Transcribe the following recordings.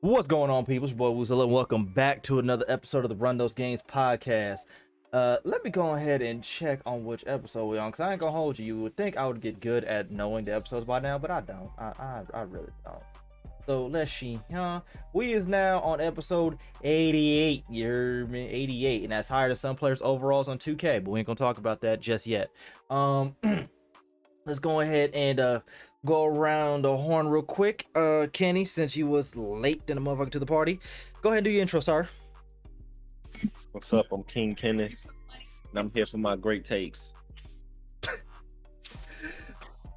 What's going on, people? It's your boy Woozilla. Welcome back to another episode of the Run Those Games podcast. Let me go ahead and check on which episode we're on, because I ain't gonna hold you. You would think I would get good at knowing the episodes by now, but I don't. I really don't. So let's see, huh? We is now on episode 88. You heard me? 88, and that's higher than some players' overalls on 2K, but we ain't gonna talk about that just yet. Let's go ahead and go around the horn real quick. Kenny, since you was late than a motherfucker to the party, go ahead and do your intro, sir. What's up? I'm King Kenneth, and I'm here for my great takes.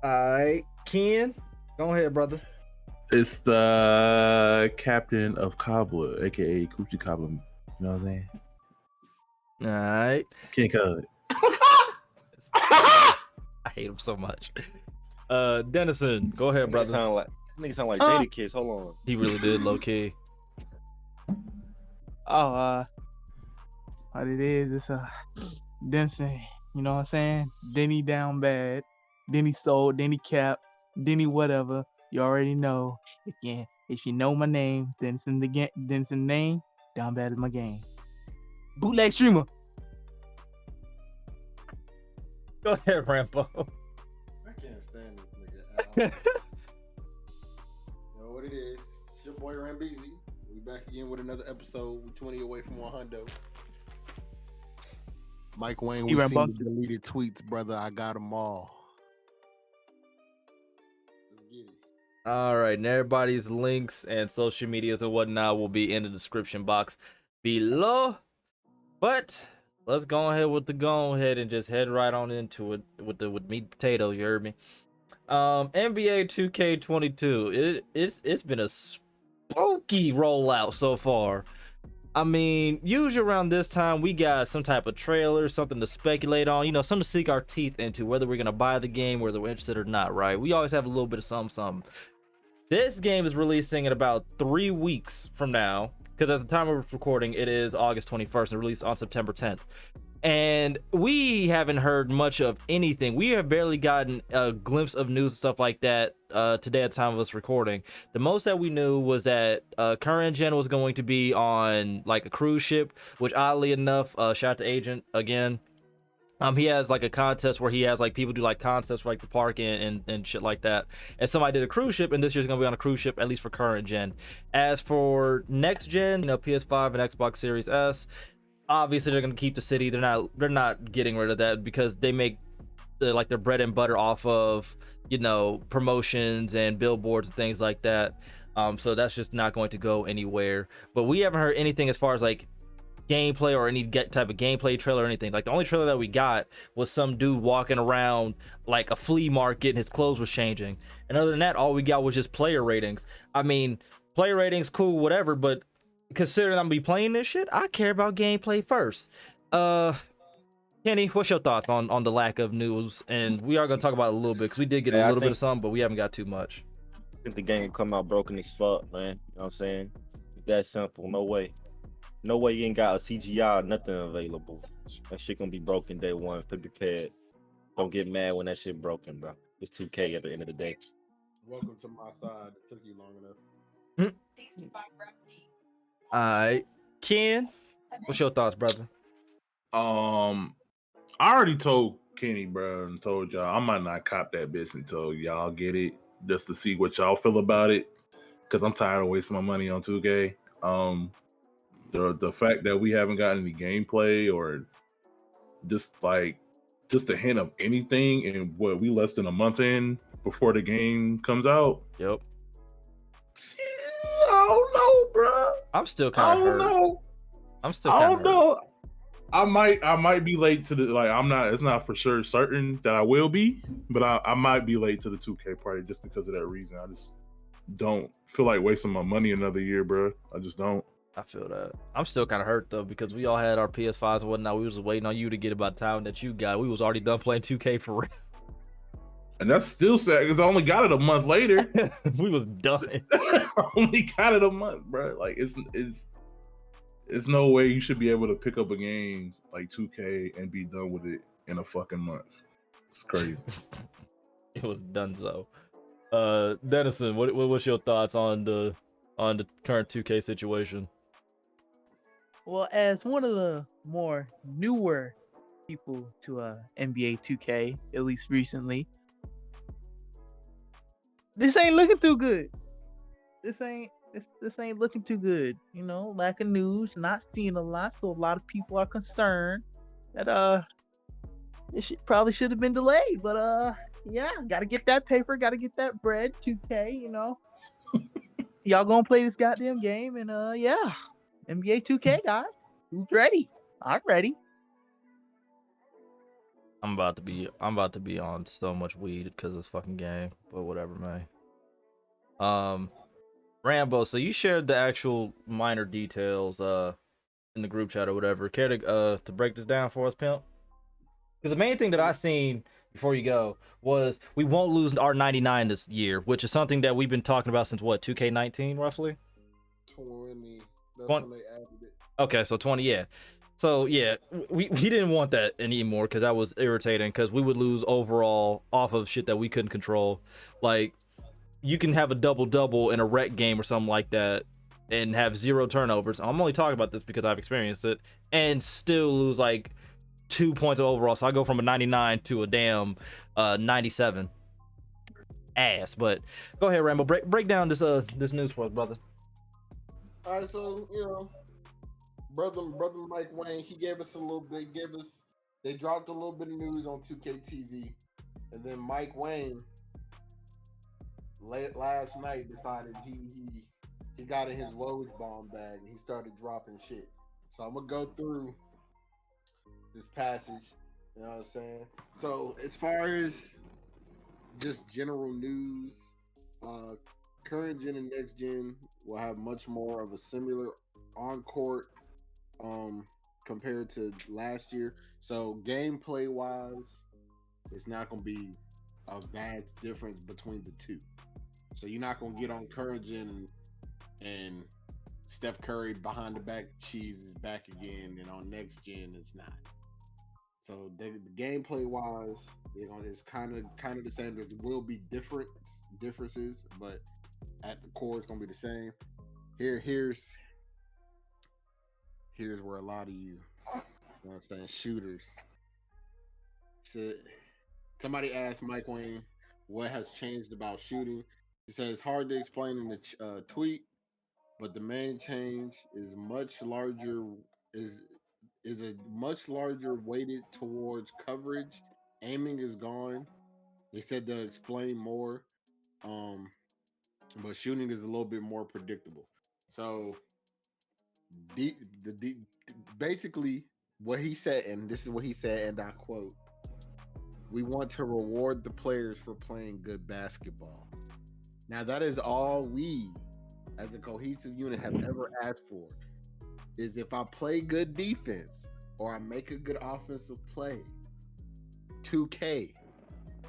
Alright, Ken, go ahead, brother. It's the captain of Cobbler, aka Coochie Cobbler. You know what I'm saying? Alright. King Cud. I hate him so much. Dennison, go ahead, brother. Nigga sound like Jada Kiss. Hold on. He really did, low key. What it is, it's Denson, you know what I'm saying? Denny down bad, Denny sold, Denny cap, Denny whatever. You already know. If you know my name, Denson Denson name, down bad is my game. Bootleg streamer. Go ahead, Rambo. I can't stand this nigga. You know what it is? It's your boy Rambeezy. We back again with another episode. We 20 away from 100. Mike Wayne, we seen the deleted tweets, brother. I got them all. Let's get it. All right, and everybody's links and social medias and whatnot will be in the description box below. But let's go ahead and just head right on into it with meat and potatoes. You heard me. NBA 2K22. It's been a spooky rollout so far. I mean, usually around this time we got some type of trailer, something to speculate on, something to sink our teeth into, whether we're gonna buy the game, whether we're interested or not, right? We always have a little bit of something. This game is releasing in about 3 weeks from now, because at the time of recording, it is August 21st and released on September 10th. And we haven't heard much of anything. We have barely gotten a glimpse of news and stuff like that today at the time of us recording. The most that we knew was that current gen was going to be on like a cruise ship, which oddly enough, shout out to Agent again. He has like a contest where he has like people do like contests for like the park and shit like that. And somebody did a cruise ship, and this year's gonna be on a cruise ship, at least for current gen. As for next gen, PS5 and Xbox Series S, obviously they're gonna keep the city. They're not getting rid of that because they make like their bread and butter off of promotions and billboards and things like that. So that's just not going to go anywhere. But we haven't heard anything as far as like gameplay or any type of gameplay trailer or anything. Like the only trailer that we got was some dude walking around like a flea market and his clothes was changing. And other than that, all we got was just player ratings. I mean, player ratings, cool, whatever, but considering I'm gonna be playing this shit, I care about gameplay first. Kenny, what's your thoughts on the lack of news? And we are gonna talk about it a little bit because we did get a little bit of some, but we haven't got too much. I think the game will come out broken as fuck, man. You know what I'm saying? That simple. No way. No way you ain't got a CGI or nothing available. That shit gonna be broken day one. Be prepared. Don't get mad when that shit broken, bro. It's 2K at the end of the day. Welcome to my side. It took you long enough. Alright, Ken, what's your thoughts, brother? I already told Kenny, bro, and told y'all I might not cop that bitch until y'all get it, just to see what y'all feel about it. Cause I'm tired of wasting my money on 2K. The fact that we haven't gotten any gameplay or just a hint of anything, and what we less than a month in before the game comes out. Yep. I don't know, bro. I'm still kind of hurt. Know. I'm still kind of hurt. Know. I might be late to the it's not for sure certain that I will be, but I might be late to the 2K party just because of that reason. I just don't feel like wasting my money another year, bro. I just don't. I feel that. I'm still kind of hurt though because we all had our PS5s and whatnot. We was waiting on you to get about the time that you got. We was already done playing 2K for real. And that's still sad because I only got it a month later. We was done. I only got it a month, bro. Like it's no way you should be able to pick up a game like 2K and be done with it in a fucking month. It's crazy. It was done so. Dennison, what's your thoughts on the current 2K situation? Well, as one of the more newer people to NBA 2K, at least recently, this ain't looking too good. This ain't looking too good. You know, lack of news, not seeing a lot, so a lot of people are concerned that it probably should have been delayed. But yeah, gotta get that paper, gotta get that bread. 2K, you know, y'all gonna play this goddamn game, and yeah, NBA 2K guys, who's ready? I'm ready. I'm about to be on so much weed because of this fucking game, but whatever, man. Rambo, so you shared the actual minor details in the group chat or whatever. Care to break this down for us, pimp? Because the main thing that I seen before you go was we won't lose our 99 this year, which is something that we've been talking about since what, 2K19 roughly? 20. That's 20. when they added it. Okay, so 20, yeah. So yeah, we didn't want that anymore because that was irritating because we would lose overall off of shit that we couldn't control. Like, you can have a double-double in a rec game or something like that and have 0 turnovers. I'm only talking about this because I've experienced it, and still lose like 2 points overall. So I go from a 99 to a damn 97. Ass. But go ahead, Rambo. Break down this news for us, brother. All right, so brother Mike Wayne, he gave us a little bit. They dropped a little bit of news on 2K TV, and then Mike Wayne last night decided he got in his Woj bomb bag and he started dropping shit. So I'm gonna go through this passage. You know what I'm saying? So as far as just general news, current gen and next gen will have much more of a similar on-court compared to last year. So gameplay wise, it's not going to be a vast difference between the two. So you're not going to get on current gen and Steph Curry behind the back cheese is back again, and on next gen it's not. So the gameplay wise, it's kind of the same. There will be differences, but at the core, it's gonna be the same. Here's where a lot of you know what I'm saying, shooters. So somebody asked Mike Wayne what has changed about shooting. He says it's hard to explain in the tweet, but the main change is much larger. Is a much larger weighted towards coverage. Aiming is gone. They said they'll explain more, but shooting is a little bit more predictable. So, basically, what he said, and this is what he said, and I quote: "We want to reward the players for playing good basketball." Now, that is all we, as a cohesive unit, have ever asked for. Is if I play good defense or I make a good offensive play, 2K,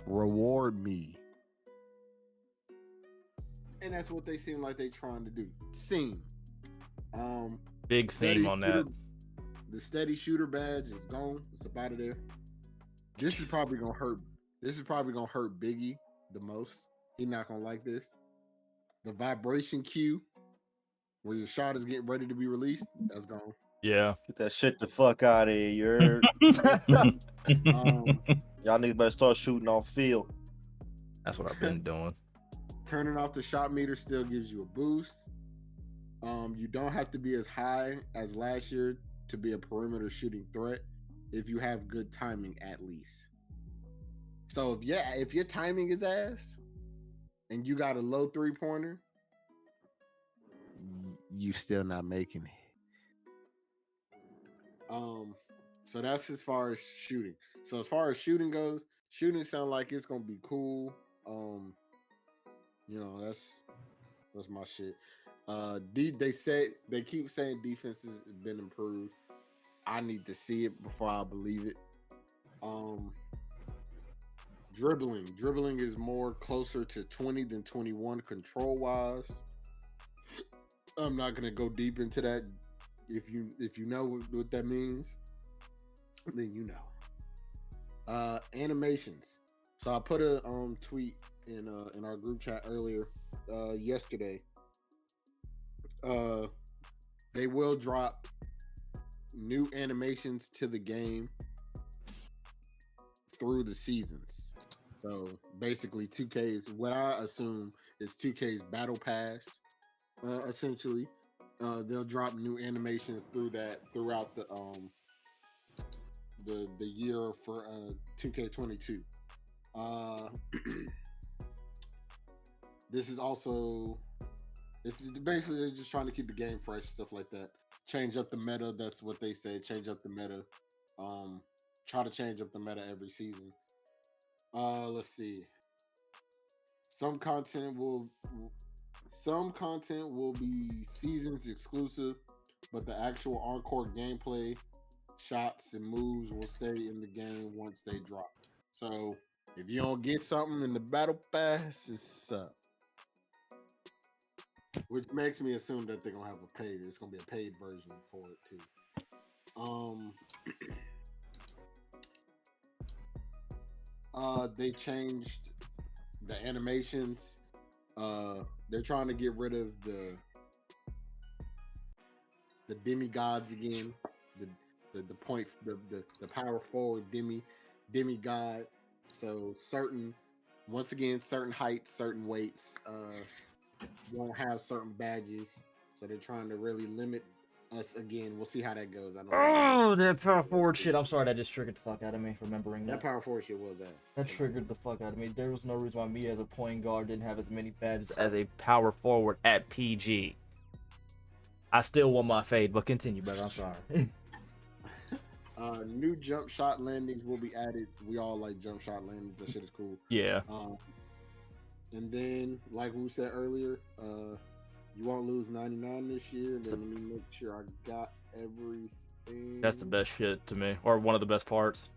reward me. And that's what they seem like they trying to do. Big seam on that. The steady shooter badge is gone. It's up out of there. This is probably gonna hurt Biggie the most. He's not gonna like this. The vibration cue, where your shot is getting ready to be released, that's gone. Yeah. Get that shit the fuck out of here. You heard? Y'all niggas better start shooting off field. That's what I've been doing. Turning off the shot meter still gives you a boost. You don't have to be as high as last year to be a perimeter shooting threat if you have good timing, at least. So if your timing is ass and you got a low 3-pointer, you still not making it. So that's as far as shooting. So as far as shooting goes, shooting sounds like it's gonna be cool. That's my shit. They keep saying defense has been improved. I need to see it before I believe it. Dribbling is more closer to 20 than 21 control wise. I'm not gonna go deep into that. If you know what that means, then you know. Animations. So I put a tweet in our group chat earlier yesterday. They will drop new animations to the game through the seasons. So basically, 2K's what I assume is 2K's Battle Pass. Essentially, they'll drop new animations throughout the year for 2K22. This is basically they're just trying to keep the game fresh, stuff like that. Change up the meta. That's what they say. Change up the meta. Try to change up the meta every season. Let's see. Some content will be seasons exclusive, but the actual on-court gameplay, shots, and moves will stay in the game once they drop. So if you don't get something in the battle pass, it's which makes me assume that they're gonna have it's gonna be a paid version for it too. They changed the animations. They're trying to get rid of the demigods again. The power forward demigod. So certain heights, certain weights won't have certain badges. So they're trying to really limit us again. We'll see how that goes. I don't know. Oh, that power forward shit. I'm sorry, that just triggered the fuck out of me, remembering That that. power forward shit was ass. That triggered the fuck out of me. There was no reason why me as a point guard didn't have as many badges as a power forward at PG. I still want my fade, but continue, brother. I'm sorry. New jump shot landings will be added. We all like jump shot landings. That shit is cool. Yeah. And then, like we said earlier, you won't lose 99 this year. Then let me make sure I got everything. That's the best shit to me, or one of the best parts.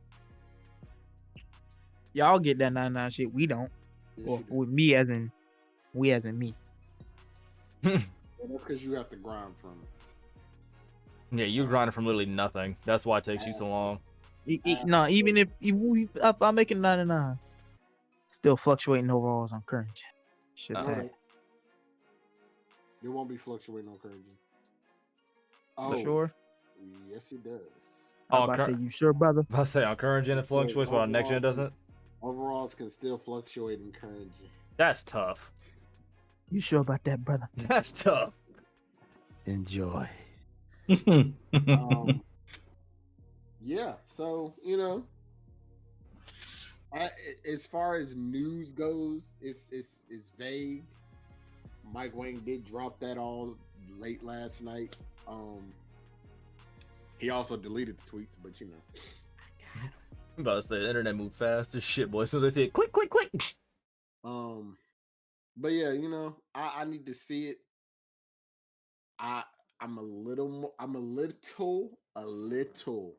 Y'all get that 99 shit. We don't. Yes, Well, you do. with me as in me. Well, that's because you have to grind from it. Yeah, you're grinding from literally nothing. That's why it takes you so long. No, even if I'm making 99, still fluctuating overalls on current gen. Shit, Uh-huh. tag. It won't be fluctuating on current gen. For sure. Yes, it does. I'm Oh, about to say, you sure, brother? I say on current gen it fluctuates, but on next gen it doesn't. Overalls can still fluctuate in current gen. That's tough. You sure about that, brother? That's tough. Enjoy. Yeah, so as far as news goes, it's vague. Mike Wang did drop that all late last night. He also deleted the tweets, but I'm about to say the internet moved fast as shit, boy. As soon as I see it, click, click, click. But yeah, I need to see it. I'm a little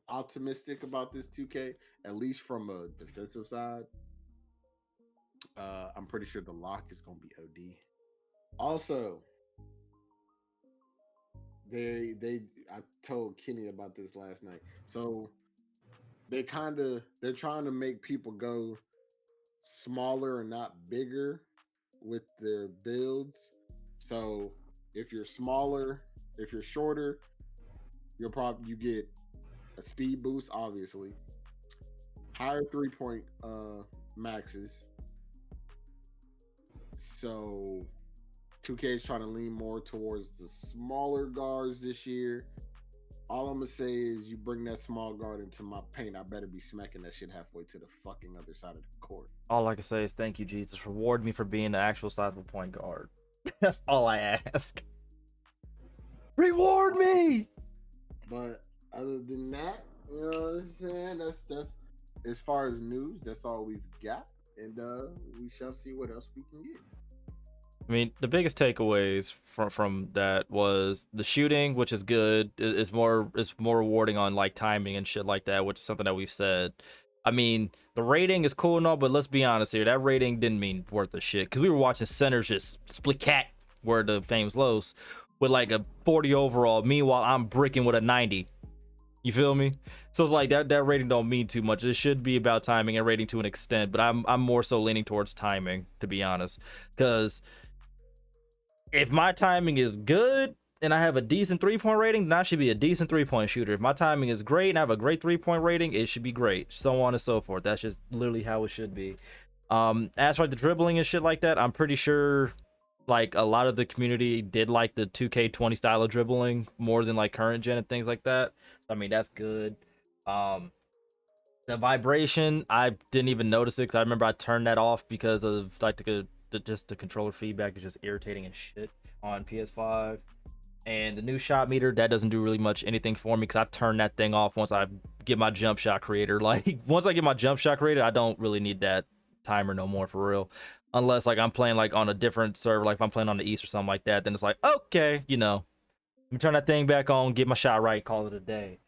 optimistic about this 2K, at least from a defensive side. I'm pretty sure the lock is gonna be OD. Also, I told Kenny about this last night. So they're trying to make people go smaller and not bigger with their builds. So if you're shorter, you get a speed boost, obviously. Higher 3-point maxes. So 2K is trying to lean more towards the smaller guards this year. All I'm gonna say is, you bring that small guard into my paint, I better be smacking that shit halfway to the fucking other side of the court. All I can say is thank you, Jesus. Reward me for being the actual sizable point guard. That's all I ask. Reward me. But other than that, you know what I'm saying? That's as far as news, that's all we've got. And we shall see what else we can get. I mean, the biggest takeaways from that was the shooting, which is good. It's more rewarding on like timing and shit like that, which is something that we've said. I mean, the rating is cool and all, but let's be honest here. That rating didn't mean worth a shit, because we were watching centers just split cat where the famous lows with like a 40 overall. Meanwhile, I'm bricking with a 90. You feel me? So it's like that rating don't mean too much. It should be about timing and rating to an extent, but I'm more so leaning towards timing, to be honest. Because if my timing is good and I have a decent 3-point rating, then I should be a decent 3-point shooter. If my timing is great and I have a great 3-point rating, it should be great. So on and so forth. That's just literally how it should be. As for like the dribbling and shit like that, I'm pretty sure like a lot of the community did like the 2K20 style of dribbling more than like current gen and things like that. I mean, that's good. The vibration, I didn't even notice it because I remember I turned that off because of like the controller feedback is just irritating and shit on PS5. And the new shot meter, that doesn't do really much anything for me because I turn that thing off once I get my jump shot creator. Like once I get my jump shot creator, I don't really need that timer no more for real. Unless like I'm playing like on a different server, like if I'm playing on the East or something like that, then it's like, okay, you know, let me turn that thing back on, get my shot right, call it a day.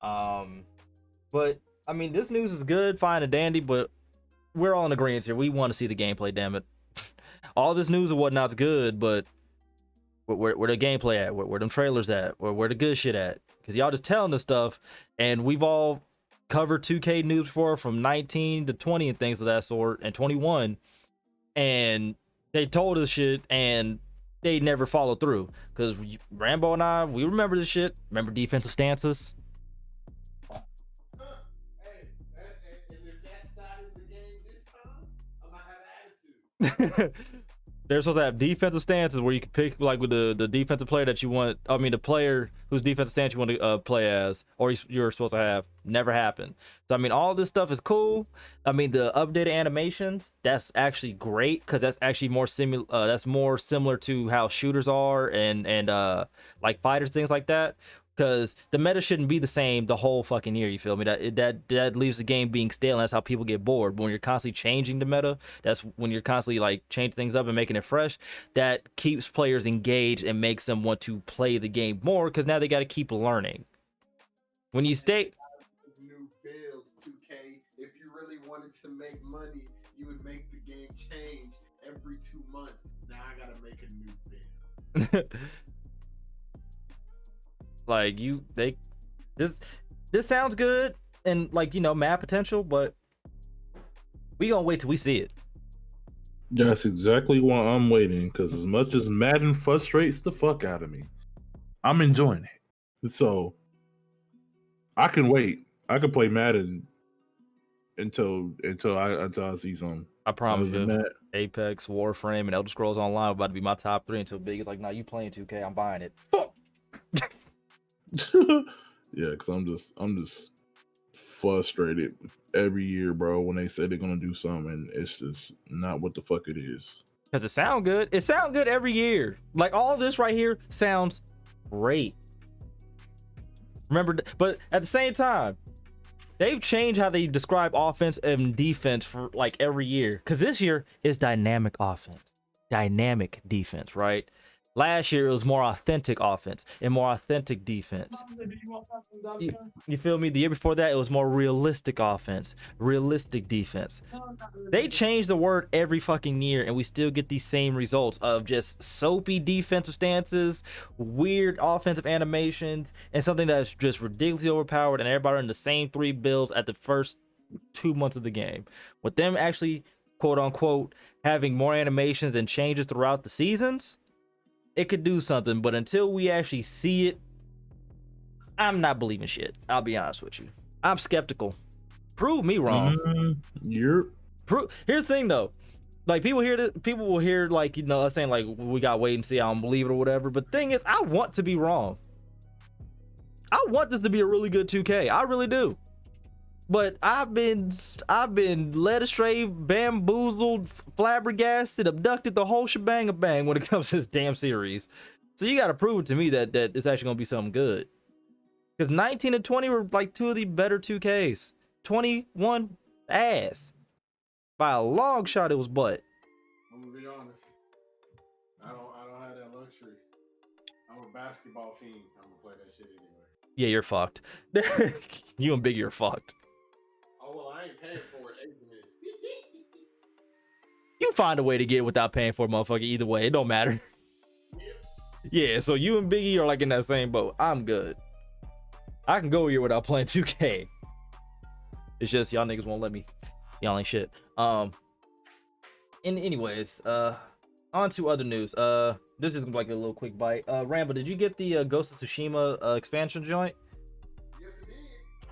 But I mean, this news is good, fine and dandy, but we're all in agreement here. We want to see the gameplay, damn it. All this news and whatnot's good, but where the gameplay at? Where them trailers at? Where the good shit at? Because y'all just telling this stuff, and we've all covered 2K news before from 19 to 20 and things of that sort, and 21, and they told us shit, and they never followed through. Because Rambo and I, we remember this shit. Remember defensive stances? Hey, and if that's not in the game this time, I'm gonna have an attitude. They're supposed to have defensive stances where you can pick like with the defensive player that you want. I mean, the player whose defensive stance you want to play as, or you're supposed to have. Never happened. So I mean, all this stuff is cool. I mean, the updated animations, that's actually great because that's actually more that's more similar to how shooters are and like fighters, things like that. Because the meta shouldn't be the same the whole fucking year, you feel me? That leaves the game being stale, and that's how people get bored. When you're constantly changing the meta, that's when you're constantly like changing things up and making it fresh. That keeps players engaged and makes them want to play the game more because now they got to keep learning. When you stay New builds, 2K. If you really wanted to make money, you would make the game change every 2 months. Now I gotta make a new build. like this sounds good and like, you know, mad potential, but we gonna wait till we see it. That's exactly why I'm waiting, because as much as Madden frustrates the fuck out of me, I'm enjoying it. So I can wait. I can play Madden until I see something. I promise Other you, than that, Apex, Warframe, and Elder Scrolls Online are about to be my top 3 until Big is like, nah, you playing 2K, I'm buying it. Fuck. yeah, because I'm just frustrated every year, bro, when they say they're gonna do something and it's just not what the fuck it is. Because it sound good. It sound good every year. Like all this right here sounds great. Remember, but at the same time, they've changed how they describe offense and defense for like every year. Because this year is dynamic offense, dynamic defense, right? Last year it was more authentic offense and more authentic defense. You feel me? The year before that it was more realistic offense, realistic defense. They change the word every fucking year and we still get these same results of just soapy defensive stances, weird offensive animations, and something that's just ridiculously overpowered, and everybody in the same 3 builds at the first 2 months of the game. With them actually, quote unquote, having more animations and changes throughout the seasons, it could do something, but until we actually see it, I'm not believing shit. I'll be honest with you. I'm skeptical. Prove me wrong. Here's the thing though. Like people will hear like, you know, us saying like we gotta wait and see, I don't believe it or whatever. But the thing is, I want to be wrong. I want this to be a really good 2K. I really do. But I've been led astray, bamboozled, flabbergasted, abducted, the whole shebang of bang when it comes to this damn series. So you got to prove it to me that it's actually gonna be something good. Because 19 and 20 were like 2 of the better 2Ks. 21 ass. By a long shot, it was butt. I'm gonna be honest. I don't have that luxury. I'm a basketball fiend. I'm gonna play that shit anyway. Yeah, you're fucked. You and Big, you're fucked. Oh well, I ain't paying for it. You find a way to get it without paying for it, motherfucker. Either way, it don't matter. Yeah, so you and Biggie are like in that same boat. I'm good. I can go here without playing 2K. It's just y'all niggas won't let me. Y'all ain't shit. Anyways, on to other news. This is like a little quick bite. Rambo, did you get the Ghost of Tsushima expansion joint? Yes, it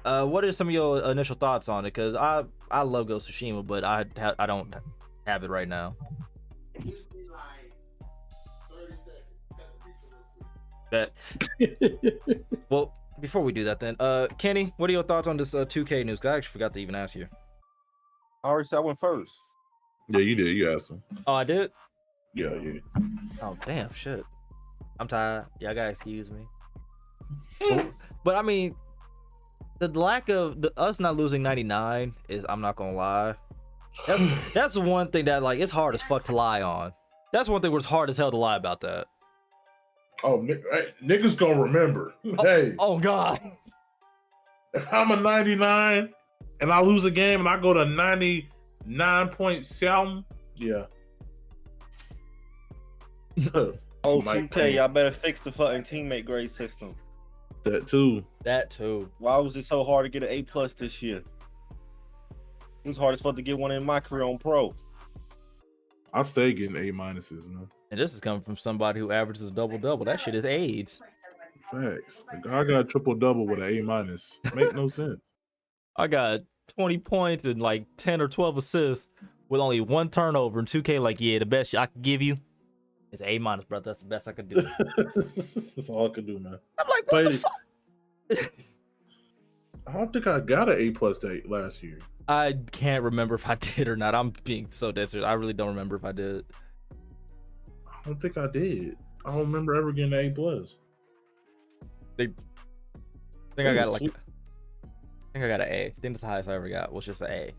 is. What are some of your initial thoughts on it? Cause I love Ghost of Tsushima, but I don't have it right now. Give me like 30 seconds. Bet. Well, before we do that, then, Kenny, what are your thoughts on this 2K news? 'Cause I actually forgot to even ask you. I already said I went first. Yeah, you did. You asked him. Oh, I did. Yeah, yeah. Oh, damn, shit. I'm tired. Y'all gotta excuse me. But I mean, the lack of us not losing 99 is, I'm not gonna lie. That's the one thing that, like, it's hard as fuck to lie on. That's one thing where it's hard as hell to lie about that. Oh, niggas gonna remember. Hey, Oh God. if I'm a 99 and I lose a game and I go to 99.7, yeah. Oh, Mike 2K, y'all better fix the fucking teammate grade system. That too. That too. Why was it so hard to get an A+ this year? It was hard as fuck to get one in my career on pro. I stay getting A minuses, man. And this is coming from somebody who averages a double-double. That shit is AIDS. Facts. Like, I got a triple double with an A minus. Make no sense. I got 20 points and like 10 or 12 assists with only one turnover in 2K. Like, yeah, the best I could give you is A minus, brother. That's the best I could do. That's all I could do, man. I'm like, what the fuck? I don't think I got an A+ last year. I can't remember if I did or not. I'm being so dead serious. I really don't remember if I did. I don't think I did. I don't remember ever getting an A+. I think I got like, I think I got an A. I think that's the highest I ever got was just an A.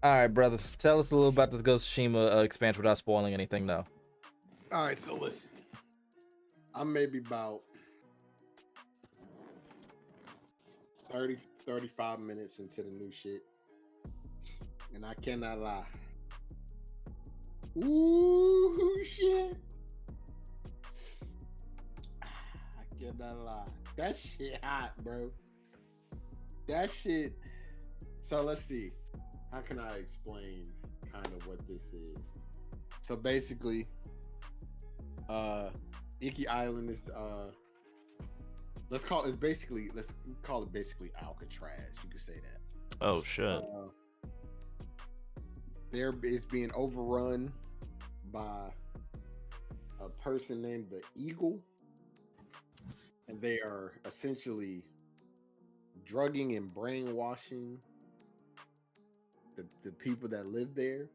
All right, brother. Tell us a little about this Ghost of Tsushima expansion without spoiling anything, though. All right, so listen. I'm maybe about 35 minutes into the new shit. And I cannot lie. Ooh, shit. I cannot lie. That shit hot, bro. That shit. So let's see. How can I explain kind of what this is? So basically, Iki Island is let's call it basically Alcatraz. You could say that. Oh shit. There is being overrun by a person named the Eagle, and they are essentially drugging and brainwashing the people that live there.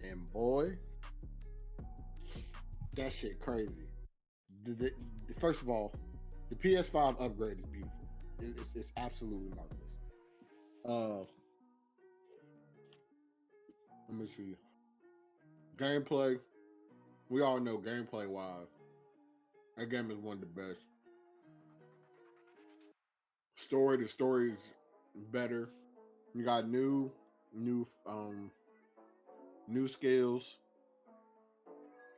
And boy, that shit crazy. First of all, the PS5 upgrade is beautiful. It's absolutely marvelous. Let me see. Gameplay. We all know gameplay wise, that game is one of the best. The story is better. You got new skills.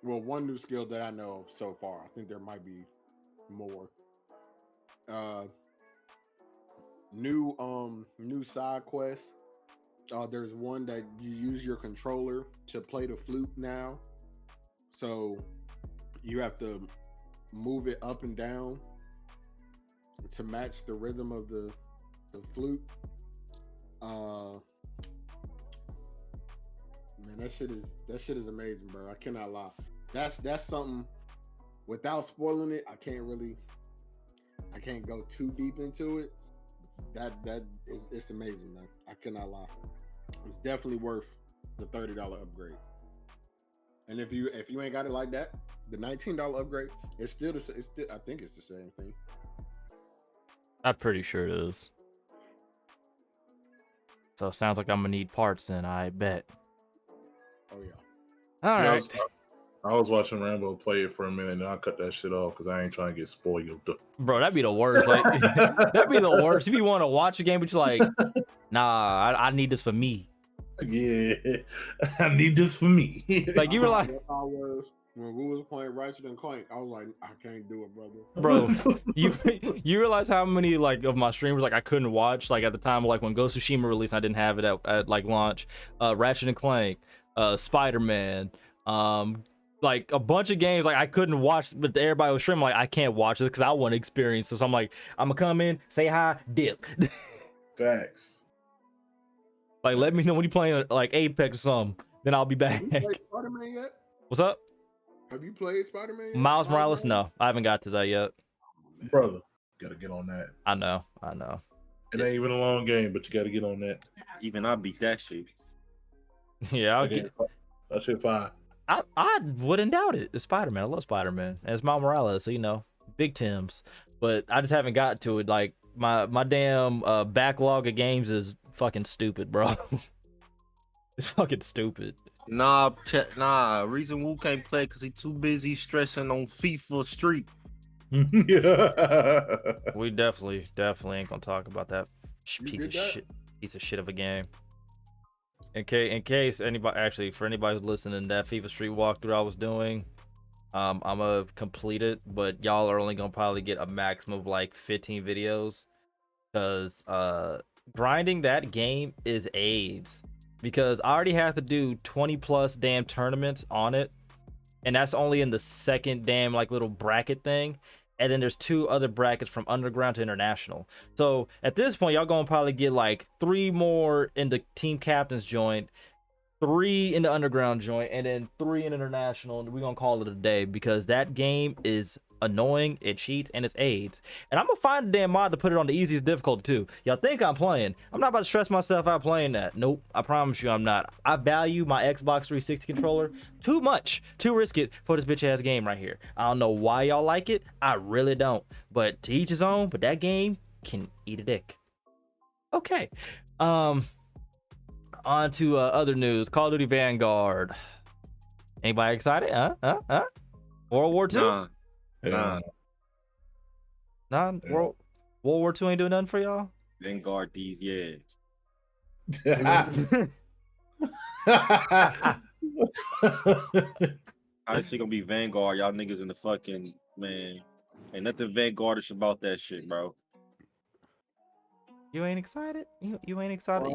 Well, one new skill that I know of so far. I think there might be more. New side quests. There's one that you use your controller to play the flute now. So you have to move it up and down to match the rhythm of the flute. Man, that shit is amazing, bro. I cannot lie. That's something. Without spoiling it, I can't go too deep into it. It's amazing, man. I cannot lie. It's definitely worth the $30 upgrade. And if you ain't got it like that, the $19 upgrade, it's still I think it's the same thing. I'm pretty sure it is. So it sounds like I'm gonna need parts then, I bet. Oh yeah. All right. I was watching Rambo play it for a minute and I cut that shit off because I ain't trying to get spoiled. Bro, that'd be the worst. Like, that'd be the worst. If you want to watch a game, but you're like, nah, I need this for me. Yeah, I need this for me. Like, you were like, That's how I was. When we was playing Ratchet and Clank, I was like, I can't do it, brother. Bro, you realize how many like of my streamers like I couldn't watch like at the time, like when Ghost of Tsushima released, I didn't have it at like launch. Ratchet and Clank, Spider-Man, like a bunch of games like I couldn't watch, but everybody was streaming. Like I can't watch this because I want to experience this. So I'm like, I'm gonna come in, say hi, dip. Facts. Like let me know when you playing like Apex or something, then I'll be back. Have you played Spider-Man yet? What's up? Have you played Spider-Man yet? Miles Morales? No, I haven't got to that yet. Brother, gotta get on that. I know. It ain't even a long game, but you gotta get on that. Even I beat that shit. Yeah, I'll Okay, get. that shit fine. I wouldn't doubt it. It's Spider-Man. I love Spider-Man. And it's Miles Morales, so you know, big Tims. But I just haven't got to it. Like my damn backlog of games is fucking stupid, bro. It's fucking stupid. Nah, reason Wu can't play because he too busy stressing on FIFA Street. Yeah. We definitely ain't gonna talk about that You piece did of that? shit. Piece of shit of a game. In case anybody actually for anybody who's listening, that FIFA Street walkthrough I was doing, I'm gonna complete it, but y'all are only gonna probably get a maximum of like 15 videos, because grinding that game is AIDS. Because I already have to do 20 plus damn tournaments on it, and that's only in the second damn like little bracket thing. And then there's 2 other brackets from underground to international. So at this point, y'all gonna probably get like 3 more in the team captain's joint, 3 in the underground joint, and then 3 in international. And we're gonna call it a day because that game is annoying, it cheats, and it's AIDS. And I'm gonna find a damn mod to put it on the easiest difficulty too. Y'all think I'm playing? I'm not about to stress myself out playing that. Nope, I promise you I'm not. I value my Xbox 360 controller too much to risk it for this bitch ass game right here. I don't know why y'all like it. I really don't. But to each his own. But that game can eat a dick. Okay. On to other news. Call of Duty Vanguard. Anybody excited? World War II? Nah. World War II ain't doing nothing for y'all? Vanguard these, yeah. How this shit gonna be Vanguard? Y'all niggas in the fucking, man. Ain't nothing Vanguardish about that shit, bro. You ain't excited? You ain't excited?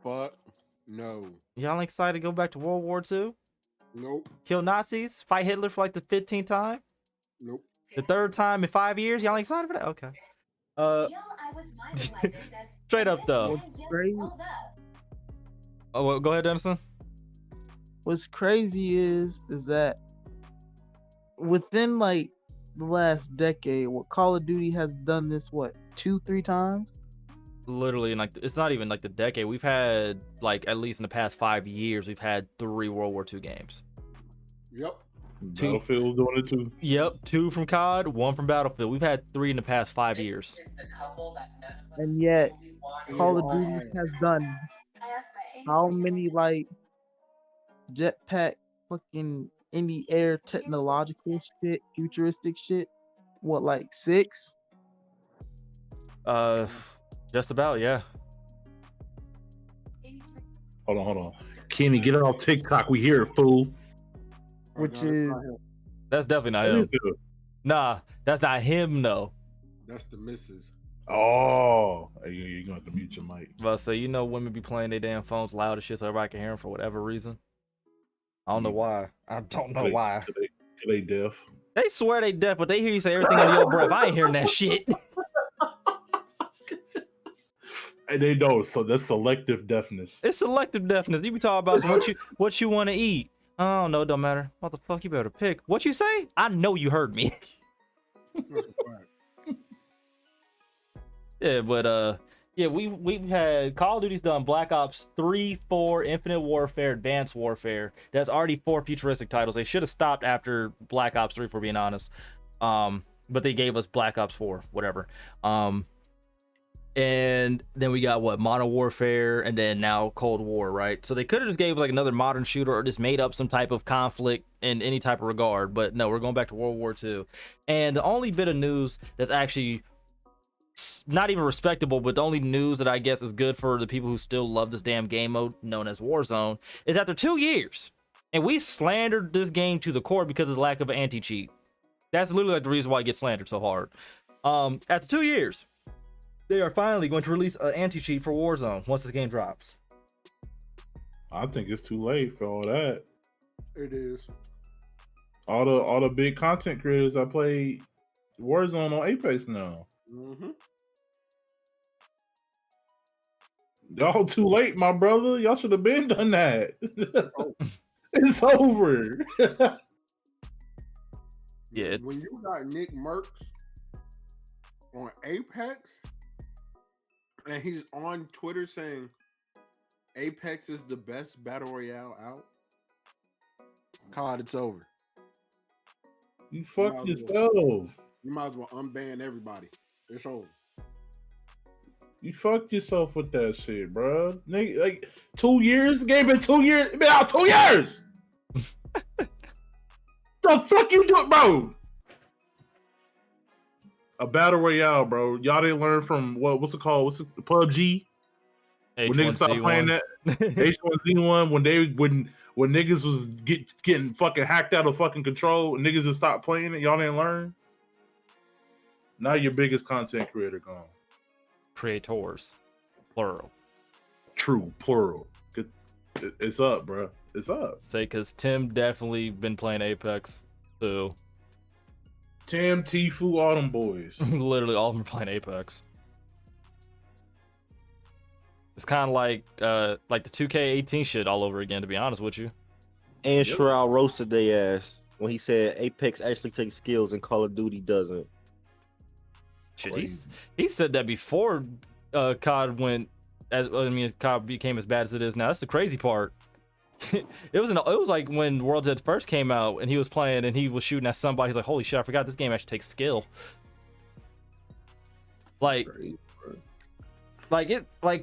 Fuck no. Y'all ain't excited to go back to World War II? Nope. Kill Nazis? Fight Hitler for like the 15th time? Nope. The 3rd time in 5 years? Y'all ain't excited for that? Okay. Straight up though. Crazy. Oh, well, go ahead, Dennison. What's crazy is that within like the last decade, what Call of Duty has done this 2-3 times? Literally, in like it's not even like the decade. We've had like at least in the past 5 years, we've had 3 World War II games. Yep. Battlefield doing it too. Yep, 2 from COD, 1 from Battlefield. We've had 3 in the past 5 years. And yet, Call of Duty has done how many like jetpack fucking in the air technological shit, futuristic shit? What, like 6? Just about, yeah. Hold on. Kenny, get it off TikTok. We hear it, fool. Which No, is that's not him. That's definitely not What him. is it? Nah, that's not him, no. That's the missus. Oh, hey, you're gonna have to mute your mic. But so you know, women be playing their damn phones loud as shit so everybody can hear them for whatever reason. I don't know why. I don't know why. They deaf. They swear they deaf, but they hear you say everything under your breath. I ain't hearing that shit. And they know, so that's selective deafness. It's selective deafness. You be talking about some, what you want to eat. I don't know. It don't matter. What the fuck? You better pick. What you say? I know you heard me. Yeah, but yeah, we've had Call of Duty's done Black Ops 3, 4, Infinite Warfare, Advanced Warfare. That's already 4 futuristic titles. They should have stopped after Black Ops 3, for being honest. But they gave us Black Ops 4, whatever. And then we got Modern Warfare, and then now Cold War, right? So they could have just gave like another modern shooter or just made up some type of conflict in any type of regard. But no, we're going back to World War II. And the only bit of news that's actually not even respectable, but the only news that I guess is good for the people who still love this damn game mode known as Warzone is after 2 years And we slandered this game to the core because of the lack of an anti-cheat. That's literally like the reason why it gets slandered so hard. After 2 years, they are finally going to release an anti-cheat for Warzone once this game drops. I think it's too late for all that. It is. All the big content creators that play Warzone on Apex now. Mm-hmm. Y'all too late, my brother. Y'all should have been done that. It's over. Yeah. When you got Nick Merckx on Apex, and he's on Twitter saying Apex is the best battle royale out, COD, it's over. You fucked yourself. You might as well unban everybody. It's over. You fucked yourself with that shit, bro. Nigga, like 2 years? Game been 2 years. It been out 2 years. The fuck you doing, bro? A battle royale, bro. Y'all didn't learn from what's it called? What's it, PUBG? When niggas stopped playing that H1Z1, when niggas was getting fucking hacked out of fucking control, and niggas just stopped playing it. Y'all didn't learn. Now your biggest content creator gone. Creators, plural. True, plural. It's up, bro. It's up. Say, because Tim definitely been playing Apex too. Tim, Tfue, all them boys. Literally all of them are playing Apex. It's kind of like the 2K18 shit all over again, to be honest with you. And Shroud roasted their ass when he said Apex actually takes skills and Call of Duty doesn't. Shit, he said that before COD COD became as bad as it is now. That's the crazy part. It was like when World's End first came out and he was playing and he was shooting at somebody. He's like, holy shit, I forgot this game actually takes skill. Like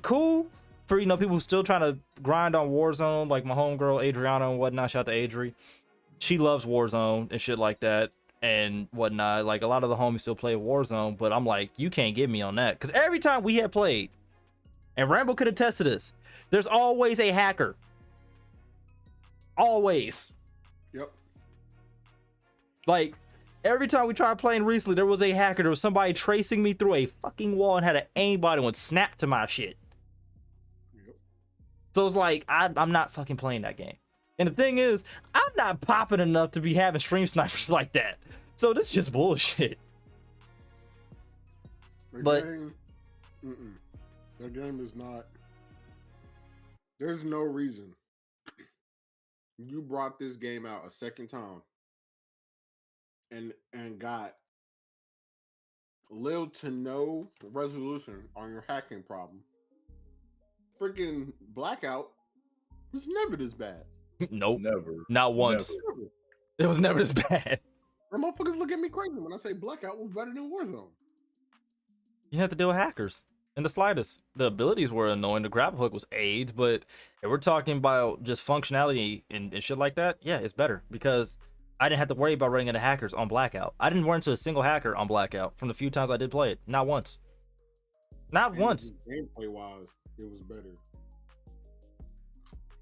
cool for people who still trying to grind on Warzone, like my homegirl Adriana and whatnot. Shout out to Adri. She loves Warzone and shit like that and whatnot. Like a lot of the homies still play Warzone, but I'm like, you can't get me on that because every time we had played, and Rambo could attest to this, there's always a hacker. Always. Yep. Like every time we tried playing recently, there was a hacker. There was somebody tracing me through a fucking wall and had an aimbot and would snap to my shit. Yep. So it's like I'm not fucking playing that game. And the thing is, I'm not popping enough to be having stream snipers like that. So this is just bullshit. The game is not. There's no reason you brought this game out a second time and got little to no resolution on your hacking problem. Freaking Blackout was never this bad. Nope. Never. Not once. Never. It was never this bad. The motherfuckers look at me crazy when I say Blackout was better than Warzone. You have to deal with hackers in the slightest. The abilities were annoying. The grab hook was AIDS, but if we're talking about just functionality and shit like that, yeah, it's better because I didn't have to worry about running into hackers on Blackout. I didn't run into a single hacker on Blackout from the few times I did play it. Not once. Not once. Gameplay wise, it was better.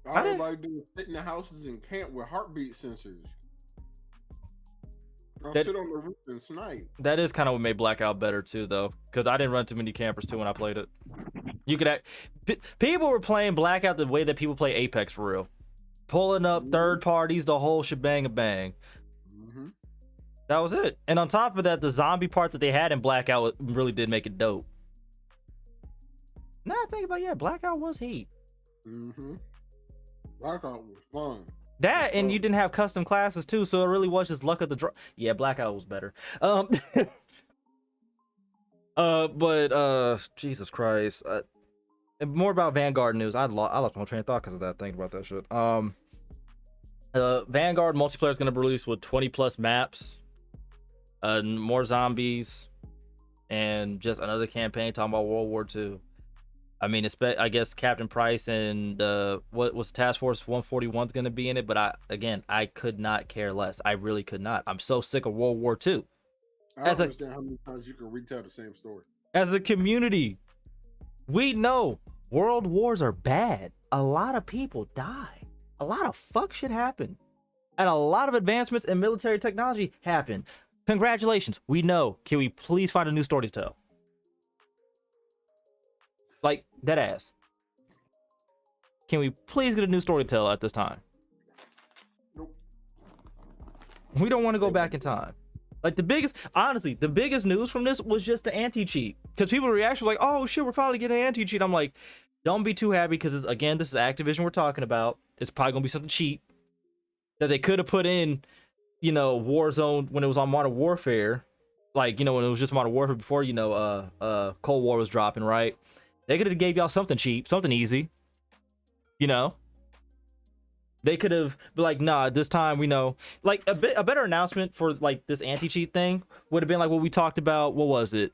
All everybody do is sit in the houses and camp with heartbeat sensors. I'll sit on the roof and snipe. That is kind of what made Blackout better too, though, because I didn't run too many campers too when I played it. You could people were playing Blackout the way that people play Apex for real, pulling up third parties, the whole shebang bang. Mm-hmm. That was it. And on top of that, the zombie part that they had in Blackout really did make it dope. Now I think about Blackout was heat. Mm-hmm. Blackout was fun. That and you didn't have custom classes too, so it really was just luck of the draw. Yeah, Blackout was better. But Jesus Christ. More about Vanguard news. I lost my train of thought because of that. Thinking about that shit. Vanguard multiplayer is going to be released with 20 plus maps, more zombies, and just another campaign talking about World War II. I mean, I guess Captain Price and what was Task Force 141 is going to be in it, but I could not care less. I really could not. I'm so sick of World War II. I don't understand how many times you can retell the same story. As a community, we know world wars are bad. A lot of people die. A lot of fuck shit happened. and a lot of advancements in military technology happened. Congratulations. We know. Can we please find a new story to tell? Like, dead ass. Can we please get a new story to tell at this time? Nope. We don't want to go back in time. Like, the biggest news from this was just the anti-cheat. Because people's reaction was like, oh shit, we're finally getting an anti-cheat. I'm like, don't be too happy, because again, this is Activision we're talking about. It's probably gonna be something cheap that they could have put in, Warzone when it was on Modern Warfare. Like, when it was just Modern Warfare before, Cold War was dropping, right? They could have gave y'all something cheap, something easy. They could have been like, nah, this time we know. Like, a better announcement for like this anti-cheat thing would have been like what we talked about. What was it?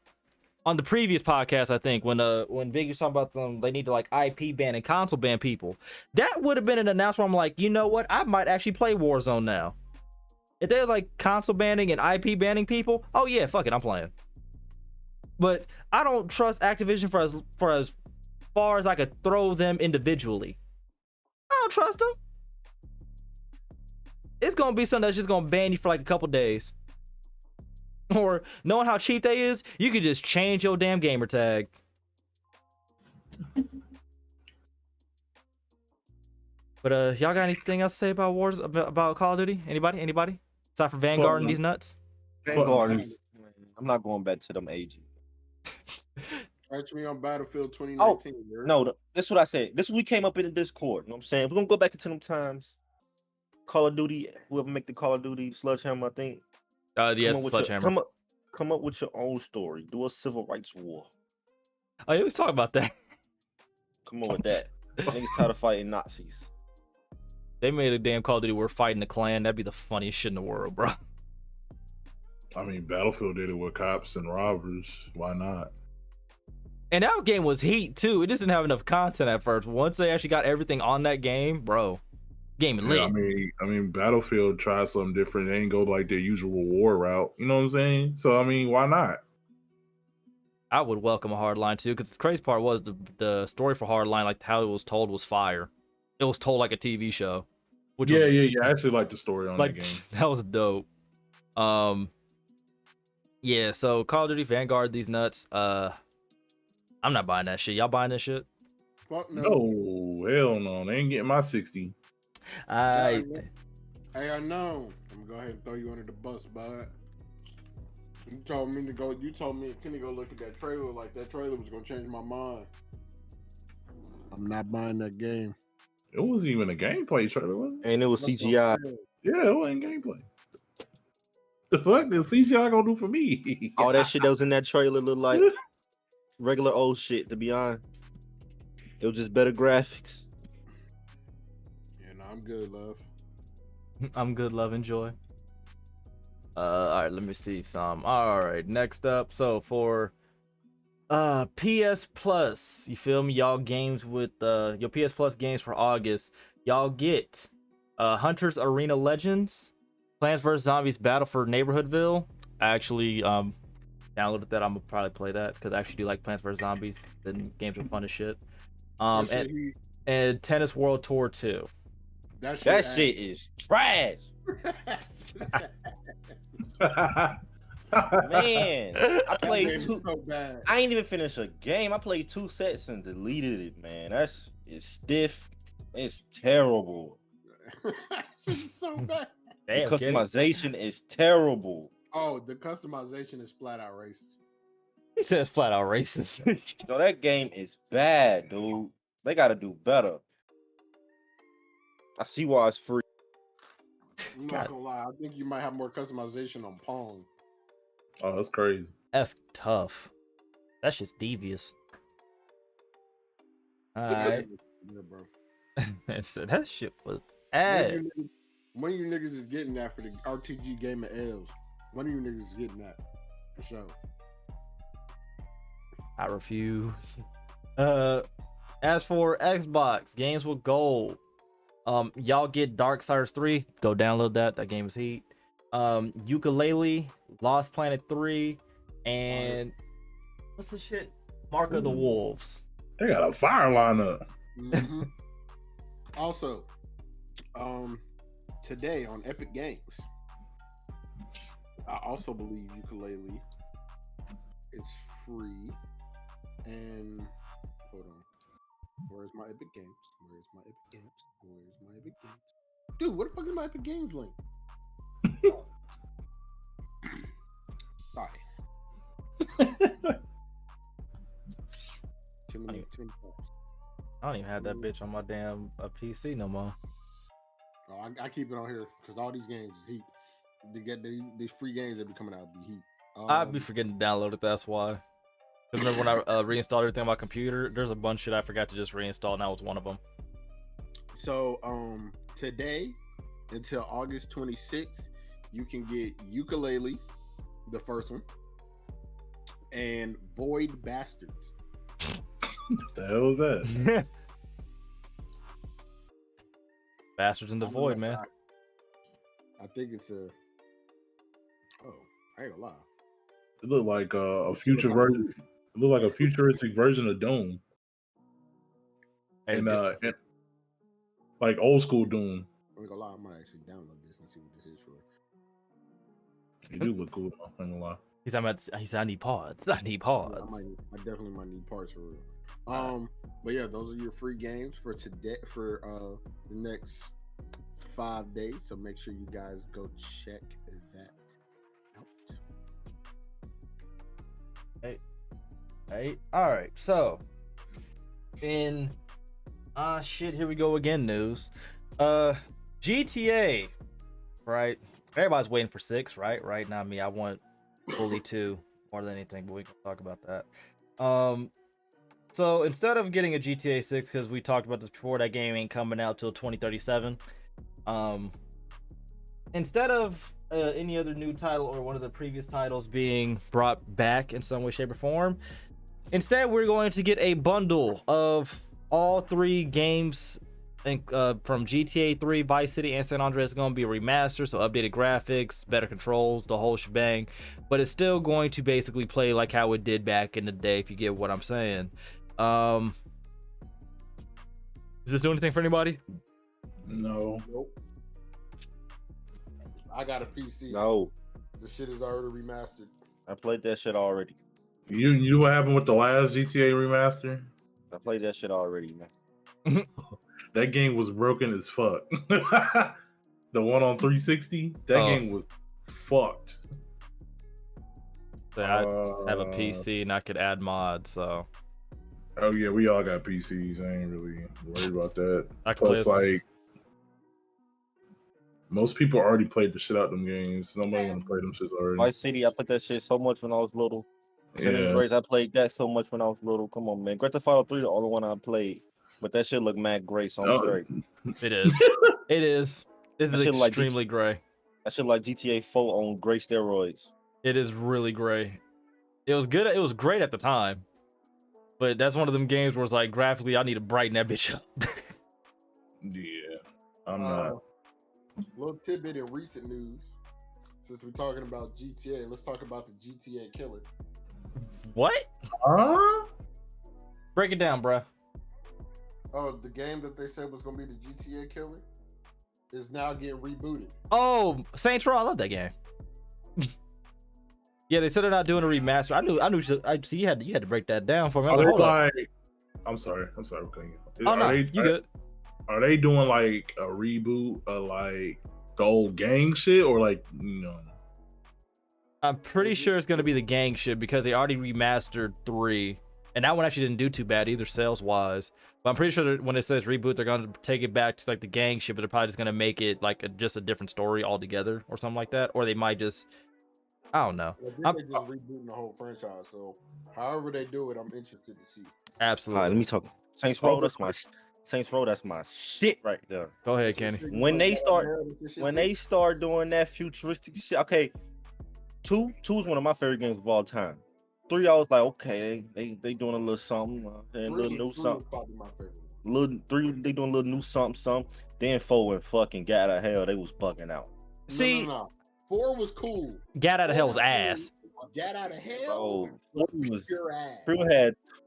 On the previous podcast, I think, when Biggie was talking about they need to like IP ban and console ban people. That would have been an announcement where I'm like, you know what? I might actually play Warzone now. If they was like console banning and IP banning people, oh yeah, fuck it, I'm playing. But I don't trust Activision for as far as I could throw them individually. I don't trust them. It's gonna be something that's just gonna ban you for like a couple days. Or knowing how cheap they is, you could just change your damn gamer tag. But y'all got anything else to say about about Call of Duty? Anybody? Aside from Vanguard and these nuts? Vanguard is, I'm not going back to them ages. Catch me on Battlefield 2019. Oh, no, that's what I said. This we came up in the Discord. You know what I'm saying? We're gonna go back into them times. Call of Duty, whoever make the Call of Duty Sledgehammer, I think. Yes, Sledgehammer. Come up with your own story. Do a civil rights war. Oh, you was talking about that. Come on with that. Niggas tired of fighting Nazis. They made a damn Call of Duty we're fighting the Klan. That'd be the funniest shit in the world, bro. I mean, Battlefield did it with cops and robbers. Why not? And that game was heat too. It just didn't have enough content at first. Once they actually got everything on that game, bro, game lit. Yeah, I mean, Battlefield tried something different. They ain't go like their usual war route. You know what I'm saying? So I mean, why not? I would welcome a Hardline too, because the crazy part was the story for Hardline, like how it was told, was fire. It was told like a TV show. Which yeah. I actually like the story on that game. That was dope. Yeah. So Call of Duty Vanguard, these nuts. I'm not buying that shit. Y'all buying this shit? Fuck no. No, hell no. They ain't getting my 60. Hey, I know. I'm gonna go ahead and throw you under the bus, bud. You told me Kenny go look at that trailer, like that trailer was gonna change my mind. I'm not buying that game. It wasn't even a gameplay trailer, was it? And it was CGI. Yeah, it wasn't gameplay. The fuck did CGI gonna do for me? All that shit that was in that trailer looked like regular old shit, to be honest. It was just better graphics. Yeah, no, I'm good, love. I'm good, love, enjoy. All right, let me see some. All right, next up. So for PS Plus, you feel me? Y'all games with your PS Plus games for August. Y'all get Hunter's Arena Legends, Plants vs Zombies Battle for Neighborhoodville. I actually downloaded that. I'm gonna probably play that because I actually do like Plants vs Zombies. The games are fun as shit. And Tennis World Tour 2. That shit is trash. Man, I played two. So bad. I ain't even finished a game. I played 2 sets and deleted it, man. It's stiff. It's terrible. It's so bad. Damn, Customization is terrible. Oh, the customization is flat out racist. He says flat out racist. No, that game is bad, dude. They gotta do better. I see why it's free. I'm not gonna lie. I think you might have more customization on Pong. Oh, that's crazy. That's tough. That's just devious. Alright. Yeah, bro. So that shit was ass. When you niggas is getting that for the RTG game of L's? When are you niggas getting that? For sure. I refuse. As for Xbox games with gold, y'all get Darksiders 3. Go download that. That game is heat. Ukulele, Lost Planet 3, and what's the shit? Mark of the Wolves. They got a fire lineup. Mm-hmm. Also, today on Epic Games. I also believe ukulele is free. And hold on. Where's my Epic Games? Where's my Epic Games? Where's my Epic Games? Dude, what the fuck is my Epic Games link? Sorry. Too many parts. I don't even have that bitch on my damn PC no more. Oh, I keep it on here because all these games is heat. They get these free games that be coming out be heat. I'd be forgetting to download it. That's why. 'Cause remember when I reinstalled everything on my computer? There's a bunch of shit I forgot to just reinstall, and that was one of them. So today until August 26th, you can get Ukulele, the first one, and Void Bastards. What the hell is that? Bastards in the Void, man. I think it's a. Oh, I ain't gonna lie. It looked like a future version. It looked like a futuristic version of Doom, Hey, and like old school Doom. I ain't gonna lie. I might actually download this and see what this is for. You do look cool, though, I ain't gonna lie. He's I need pods. I need pods. I definitely might need parts for real. But yeah, those are your free games for today for the next 5 days. So make sure you guys go check that out. Hey, all right. So, in shit, here we go again. News, GTA, right? Everybody's waiting for 6, right? Right now, me, I want fully 2 more than anything, but we can talk about that. So instead of getting a GTA 6, because we talked about this before, that game ain't coming out till 2037. Instead of any other new title or one of the previous titles being brought back in some way, shape, or form, instead we're going to get a bundle of all 3 games from GTA 3, Vice City, and San Andreas. Is going to be a remaster, so updated graphics, better controls, the whole shebang. But it's still going to basically play like how it did back in the day, if you get what I'm saying. Does this do anything for anybody? No. Nope. I got a PC. No, The shit is already remastered. I played that shit already. You knew what happened with the last GTA remaster? I played that shit already, man. That game was broken as fuck. The one on 360, that game was fucked. So I have a PC and I could add mods, so. Oh yeah, we all got PCs. I ain't really worried about that. I can Plus, play like, most people already played the shit out of them games. Nobody want to play them shits already. Vice City, I played that shit so much when I was little. San Yeah. Andreas, I played that so much when I was little. Come on, man. Grand Theft Auto 3, the only one I played. But that shit look mad gray, so I'm straight. It is. It is. This is That shit like extremely gray. That shit like GTA 4 on gray steroids. It is really gray. It was good. It was great at the time. But that's one of them games where it's like, graphically, I need to brighten that bitch up. Yeah, I'm not. Little tidbit in recent news. Since we're talking about GTA, let's talk about the GTA killer. What? Huh? Break it down, bruh. Oh, the game that they said was going to be the GTA killer is now getting rebooted. Oh, Saints Row. I love that game. Yeah, they said they're not doing a remaster. I knew. I see. You had to break that down for me. I was Are like, they hold up. like? I'm sorry. I'm cutting you. Oh Are no, they, you good? Are they doing like a reboot of like the old gang shit, or like I'm pretty sure it's gonna be the gang shit because they already remastered 3, and that one actually didn't do too bad either sales wise. But I'm pretty sure that when it says reboot, they're gonna take it back to like the gang shit, but they're probably just gonna make it like just a different story altogether or something like that, or they might just. I don't know. I think they're just rebooting the whole franchise. So, however they do it, I'm interested to see. Absolutely. All right, let me talk. Saints Row, that's my shit right there. Go ahead, Kenny. When they start doing that futuristic shit, okay. 2 is one of my favorite games of all time. 3, I was like, okay, they doing a little something, a little new something. Little 3, they doing a little new something. Then 4 and fucking got out of hell, they was bugging out. See, No. 4 was cool. Gat Out of Hell was ass. Get out of hell. Oh,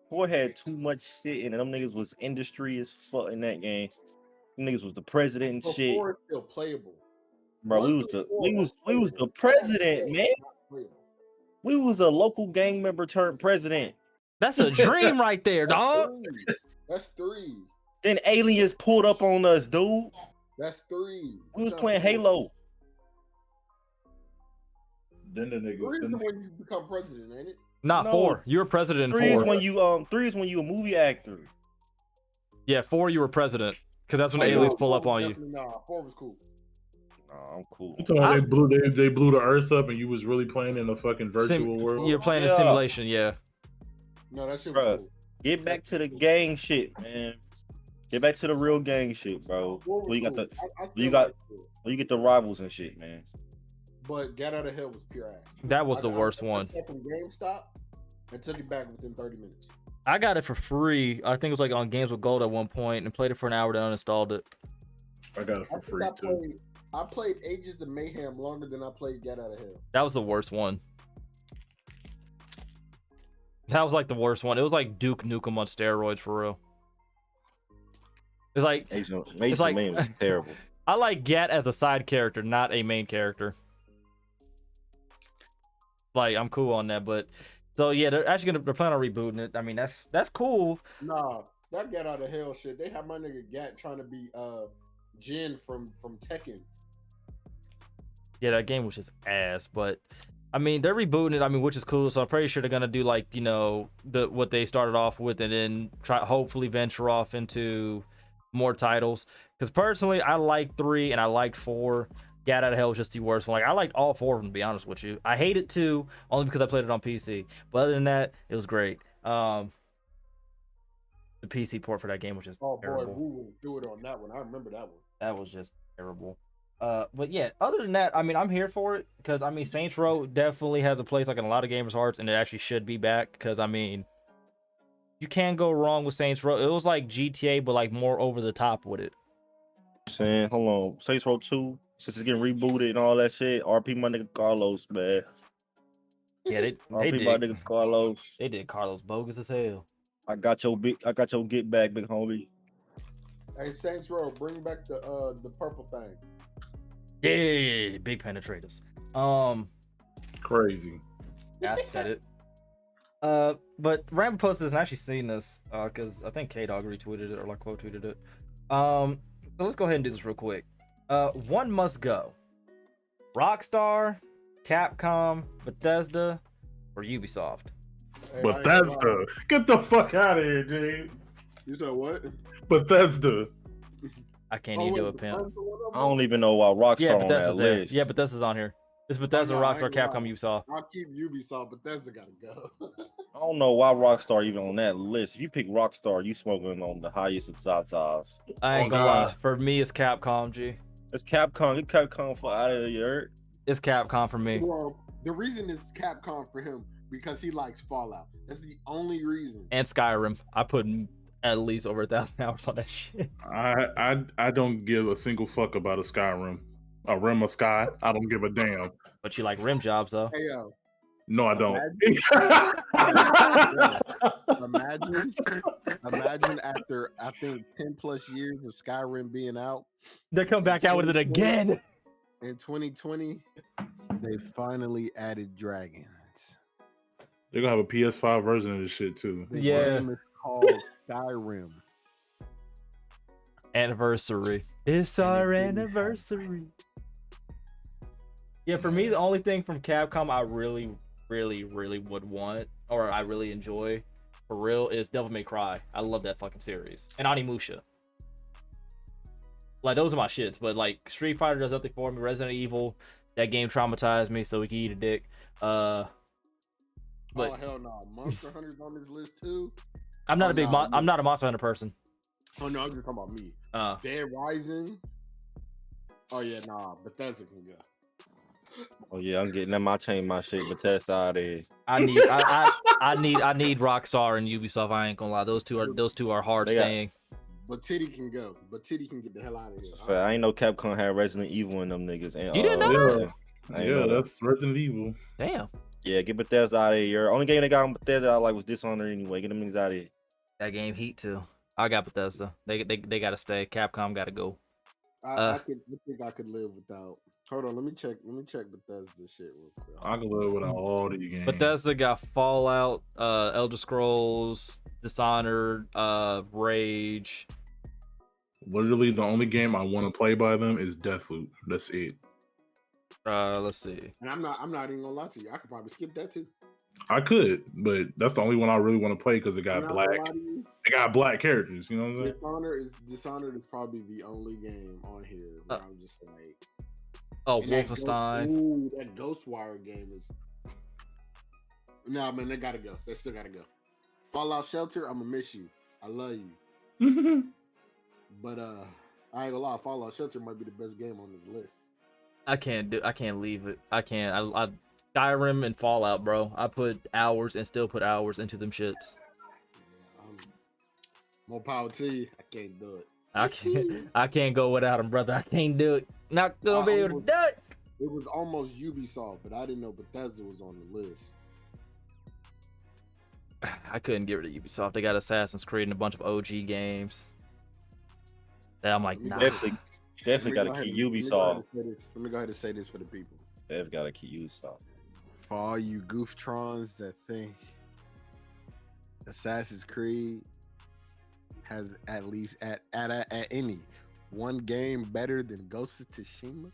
4 had too much shit in it. Them niggas was industry as fuck in that game. Them niggas was the president and shit. 4 is still playable. Bro, we was the president, man. We was a local gang member turned president. That's a dream right there, dog. That's 3. Then aliens pulled up on us, dude. That's 3. We was playing Halo. Then the 3 niggas. is the when you become president, ain't it? Not No. 4. You were president in 3 is 4. when you 3 is when you a movie actor. Yeah, 4 you were president. Because that's when Oh, aliens no, pull 4 up was on you. definitely- Nah, 4 was cool. Nah, I'm cool. You talking about they blew the earth up and you was really playing in a fucking virtual world? You're playing a Yeah. simulation, yeah. No, that shit was Bruh. cool. Get back to the gang shit, man. Get back to the real gang shit, bro. 4 was Where you got cool. the I still you got- like 4. where you get the rivals and shit, man. But Get Out of Hell was pure ass. That was the I worst took one. that from GameStop and took it back within 30 minutes. I got it for free. I think it was like on Games with Gold at one point and played it for an hour, then uninstalled it. I got it I for think free too. I played Ages of Mayhem longer than I played Get Out of Hell. That was the worst one. That was like the worst one. It was like Duke Nukem on steroids for real. It's like Mason like- Man was terrible. I like Gat as a side character, not a main character. Like I'm cool on that, but so yeah, they're planning on rebooting it. I mean, that's cool. Nah, that Get Out of Hell shit. They have my nigga Gat trying to be Jin from Tekken. Yeah, that game was just ass, but I mean, they're rebooting it. I mean, which is cool. So I'm pretty sure they're gonna do like what they started off with, and then hopefully venture off into more titles. Because personally, I like 3 and I liked 4. Get Out of Hell was just the worst one. Like I liked all 4 of them, to be honest with you. I hated 2 only because I played it on PC. But other than that, it was great. The PC port for that game was just Oh boy, terrible. we will do it on that one. I remember that one. That was just terrible. But yeah, other than that, I mean, I'm here for it because I mean, Saints Row definitely has a place like in a lot of gamers' hearts, and it actually should be back because I mean, you can't go wrong with Saints Row. It was like GTA, but like more over the top with it. Saying, hold on, Saints Row 2, since it's getting rebooted and all that shit. RP my nigga Carlos, man. Yeah, they RP my did. nigga Carlos. They did Carlos bogus as hell. I got your get back, big homie. Hey, Saints Row, bring back the purple thing. Yeah, big penetrators. Crazy. I said it. But Rambo posted this and I actually seen this because I think K-Dog retweeted it or like quote tweeted it. So let's go ahead and do this real quick. One must go. Rockstar, Capcom, Bethesda, or Ubisoft. Hey, I Bethesda. ain't gonna lie. Get the fuck out of here, dude. You said what? Bethesda. I can't even do a the pimp. first one of I them? don't even know why Rockstar Yeah, on that Bethesda's there. list. Yeah, Bethesda's on here. It's Bethesda, no, I Rockstar, ain't gonna Capcom, lie. Ubisoft. I'll keep Ubisoft, Bethesda gotta go. I don't know why Rockstar even on that list. If you pick Rockstar, you smoking on the highest of Zatas. I ain't Oh, gonna God. lie. For me, it's Capcom, G. It's Capcom. Get Capcom for out of here. It's Capcom for me. Well, the reason is Capcom for him because he likes Fallout. That's the only reason. And Skyrim. I put at least over 1,000 hours on that shit. I don't give a single fuck about a Skyrim. A Rim of Sky. I don't give a damn. But you like rim jobs, though. Hey yo, No, I don't. imagine after I think 10 plus years of Skyrim being out They come back out with it again. in 2020, they finally added dragons. They're gonna have a PS5 version of this shit too. The Yeah. game is called Skyrim. Anniversary. It's our it didn't anniversary. Yeah, for me, the only thing from Capcom I really would want, or I really enjoy, for real, is Devil May Cry. I love that fucking series. And Onimusha. Like, those are my shits. But, like, Street Fighter does nothing for me. Resident Evil, that game traumatized me, so we can eat a dick. But Oh hell no! Monster Hunter's on this list too. I'm not Oh, a big nah, I'm not a Monster Hunter person. Oh no, I'm just talking about me. Uh, Dead Rising. Oh yeah, nah, Bethesda can go. Oh yeah, I'm getting them. I changed my shit, but test out there. I need I need Rockstar and Ubisoft. I ain't gonna lie. Those two are hard They got- staying. But Titty can go. But Titty can get the hell out of here. So I ain't know Capcom had Resident Evil in them niggas. And, You didn't know that? I ain't Yeah, know that. that's Resident Evil. Damn. Yeah, get Bethesda out of here. Only game they got on Bethesda I like was Dishonored anyway. Get them niggas out of here. That game heat too. I got Bethesda. They gotta stay. Capcom gotta go. I think I could live without. Hold on, let me check. Let me check Bethesda shit real quick. I can live without all these games. Bethesda got Fallout, Elder Scrolls, Dishonored, Rage. Literally, the only game I want to play by them is Deathloop. That's it. Let's see. And I'm not even gonna lie to you. I could probably skip that too. I could, but that's the only one I really want to play because it I'm got not black. gonna lie to you. It got black characters. You know what I'm saying? Dishonored is probably the only game on here where I'm just like, Oh, and Wolfenstein. that Ghostwire game is. No, man, they gotta go. They still gotta go. Fallout Shelter, I'm gonna miss you. I love you, but I ain't gonna lie. Fallout Shelter might be the best game on this list. I can't leave it. I can't. I Skyrim and Fallout, bro. I put hours and still put hours into them shits. Yeah, more power to you. I can't do it. I can't go without them, brother. I can't do it. Not gonna be able to do it. It was almost Ubisoft, but I didn't know Bethesda was on the list. I couldn't get rid of Ubisoft. They got Assassin's Creed and a bunch of OG games. That I'm like, nah. Definitely got to keep Ubisoft. Let me go ahead and say this for the people. They've got to keep Ubisoft. For all you gooftrons that think Assassin's Creed has at least at any one game better than Ghost of Tsushima,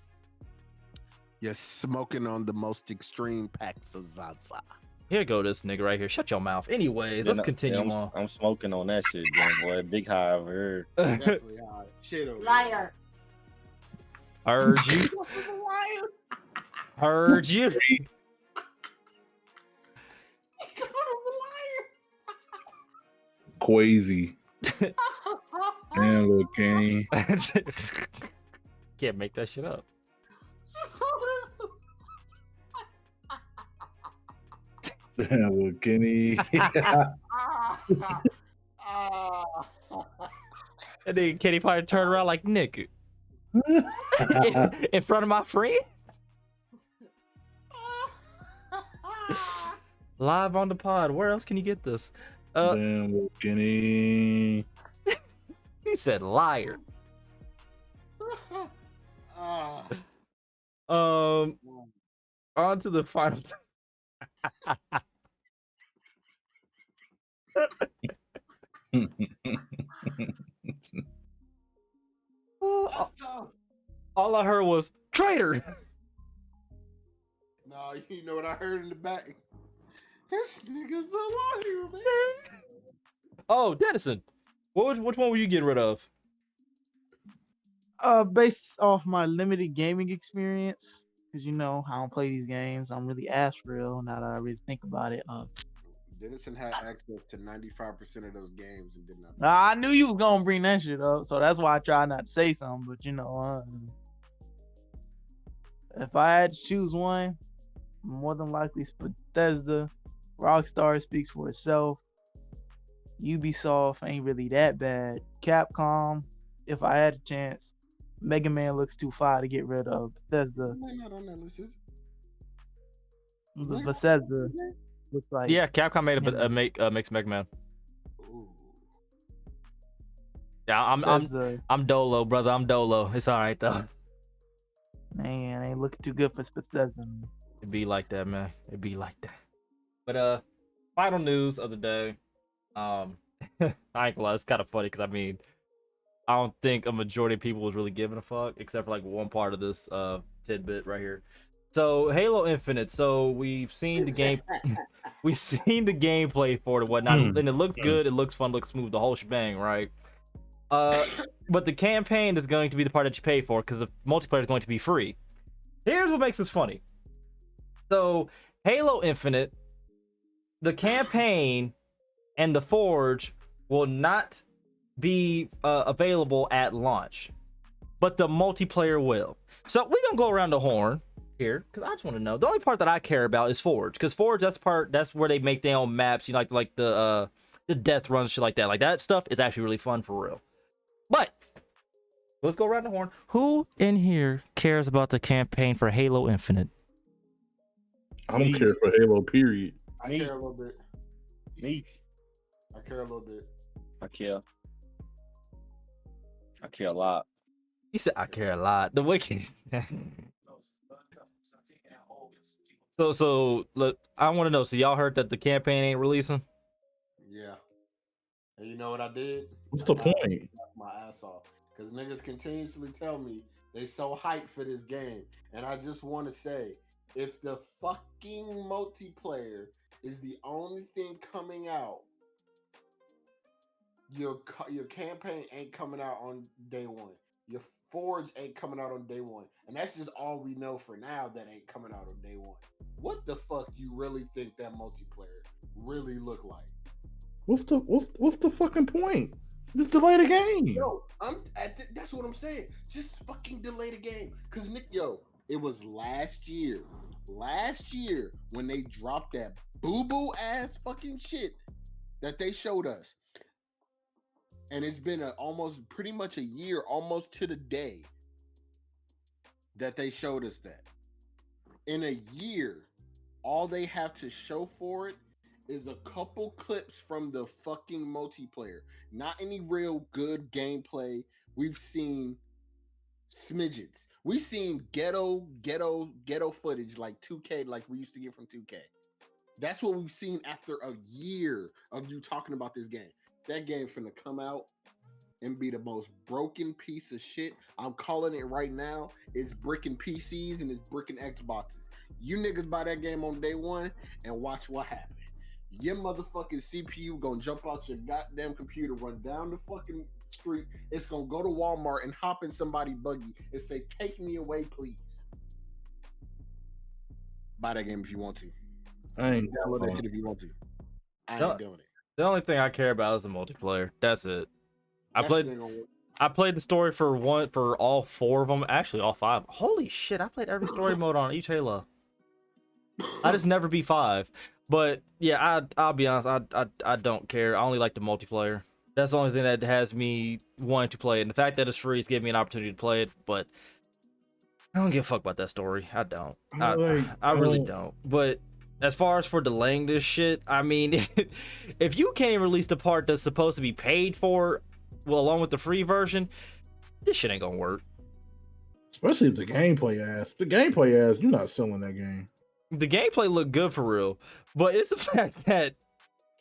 you're smoking on the most extreme packs of Zaza. Here go this nigga right here. Shut your mouth. Anyways, let's continue on. I'm smoking on that shit, young boy. Big high over here. Definitely high. Shit over Liar. Heard you. Heard you. Quasi. Damn, little Kenny. Can't make that shit up. Damn, little Kenny. And then Kenny probably turn around like, nigga. In front of my friend? Live on the pod. Where else can you get this? Damn, little Kenny. He said liar. On to the final. All I heard was traitor. No, you know what I heard in the back? This nigga's a liar, man. Oh, Dennison. Which one were you getting rid of? Based off my limited gaming experience, because I don't play these games. I'm really ass real now that I really think about it. Dennison had access to 95% of those games and did not. I knew you was gonna bring that shit up, so that's why I tried not to say something. But if I had to choose one, more than likely it's Bethesda. Rockstar speaks for itself. Ubisoft ain't really that bad. Capcom, if I had a chance. Mega Man looks too far to get rid of. Bethesda. Not on that list, is it? Bethesda looks like. Yeah, Capcom made a mixed Mega Man. Ooh. Yeah, I'm Dolo, brother. I'm Dolo. It's all right though. Man, ain't looking too good for Bethesda. It be like that, man. It be like that. But final news of the day. I ain't gonna lie, it's kind of funny because I don't think a majority of people was really giving a fuck, except for like one part of this tidbit right here. So Halo Infinite. So we've seen the game, we've seen the gameplay for it and whatnot, and it looks good. It looks fun. Looks smooth. The whole shebang, right? But the campaign is going to be the part that you pay for because the multiplayer is going to be free. Here's what makes this funny. So Halo Infinite, the campaign and the Forge will not be available at launch, but the multiplayer will. So we're gonna go around the horn here because I just want to know. The only part that I care about is Forge, because Forge, that's where they make their own maps, like the death runs, shit like that. Like that stuff is actually really fun for real. But let's go around the horn. Who in here cares about the campaign for Halo Infinite? I don't care for Halo, period. I care a little bit. Me. I care a little bit. I care a lot. He said, "I care a lot." The way so look, I want to know. So y'all heard that the campaign ain't releasing? Yeah. And you know what I did? What's the I got point? my ass off because niggas continuously tell me they so hyped for this game, and I just want to say, if the fucking multiplayer is the only thing coming out, your campaign ain't coming out on day one. Your Forge ain't coming out on day one, and that's just all we know for now. That ain't coming out on day one. What the fuck you really think that multiplayer really look like? What's the fucking point? Just delay the game. Yo, that's what I'm saying. Just fucking delay the game, cause Nick, it was last year when they dropped that boo boo ass fucking shit that they showed us. And it's been almost pretty much a year, almost to the day, that they showed us that. In a year, all they have to show for it is a couple clips from the fucking multiplayer. Not any real good gameplay. We've seen smidgets. We've seen ghetto footage like 2K, like we used to get from 2K. That's what we've seen after a year of you talking about this game. That game finna come out and be the most broken piece of shit. I'm calling it right now. It's bricking PCs and it's bricking Xboxes. You niggas buy that game on day one and watch what happens. Your motherfucking CPU gonna jump out your goddamn computer, run down the fucking street. It's gonna go to Walmart and hop in somebody's buggy and say, "Take me away, please." Buy that game if you want to. I ain't Download that shit if you want to. I No. ain't doing it. The only thing I care about is the multiplayer. That's it. That shit ain't gonna work. I played the story for all 4 of them. Actually, all 5. Holy shit! I played every story mode on each Halo. I just never beat 5. But yeah, I'll be honest. I don't care. I only like the multiplayer. That's the only thing that has me wanting to play it. And the fact that it's free is giving me an opportunity to play it. But I don't give a fuck about that story. I don't. I really don't. But as far as for delaying this shit, I mean, if you can't release the part that's supposed to be paid for, well, along with the free version, this shit ain't gonna work. Especially if the gameplay ass. The gameplay ass, you're not selling that game. The gameplay looked good for real, but it's the fact that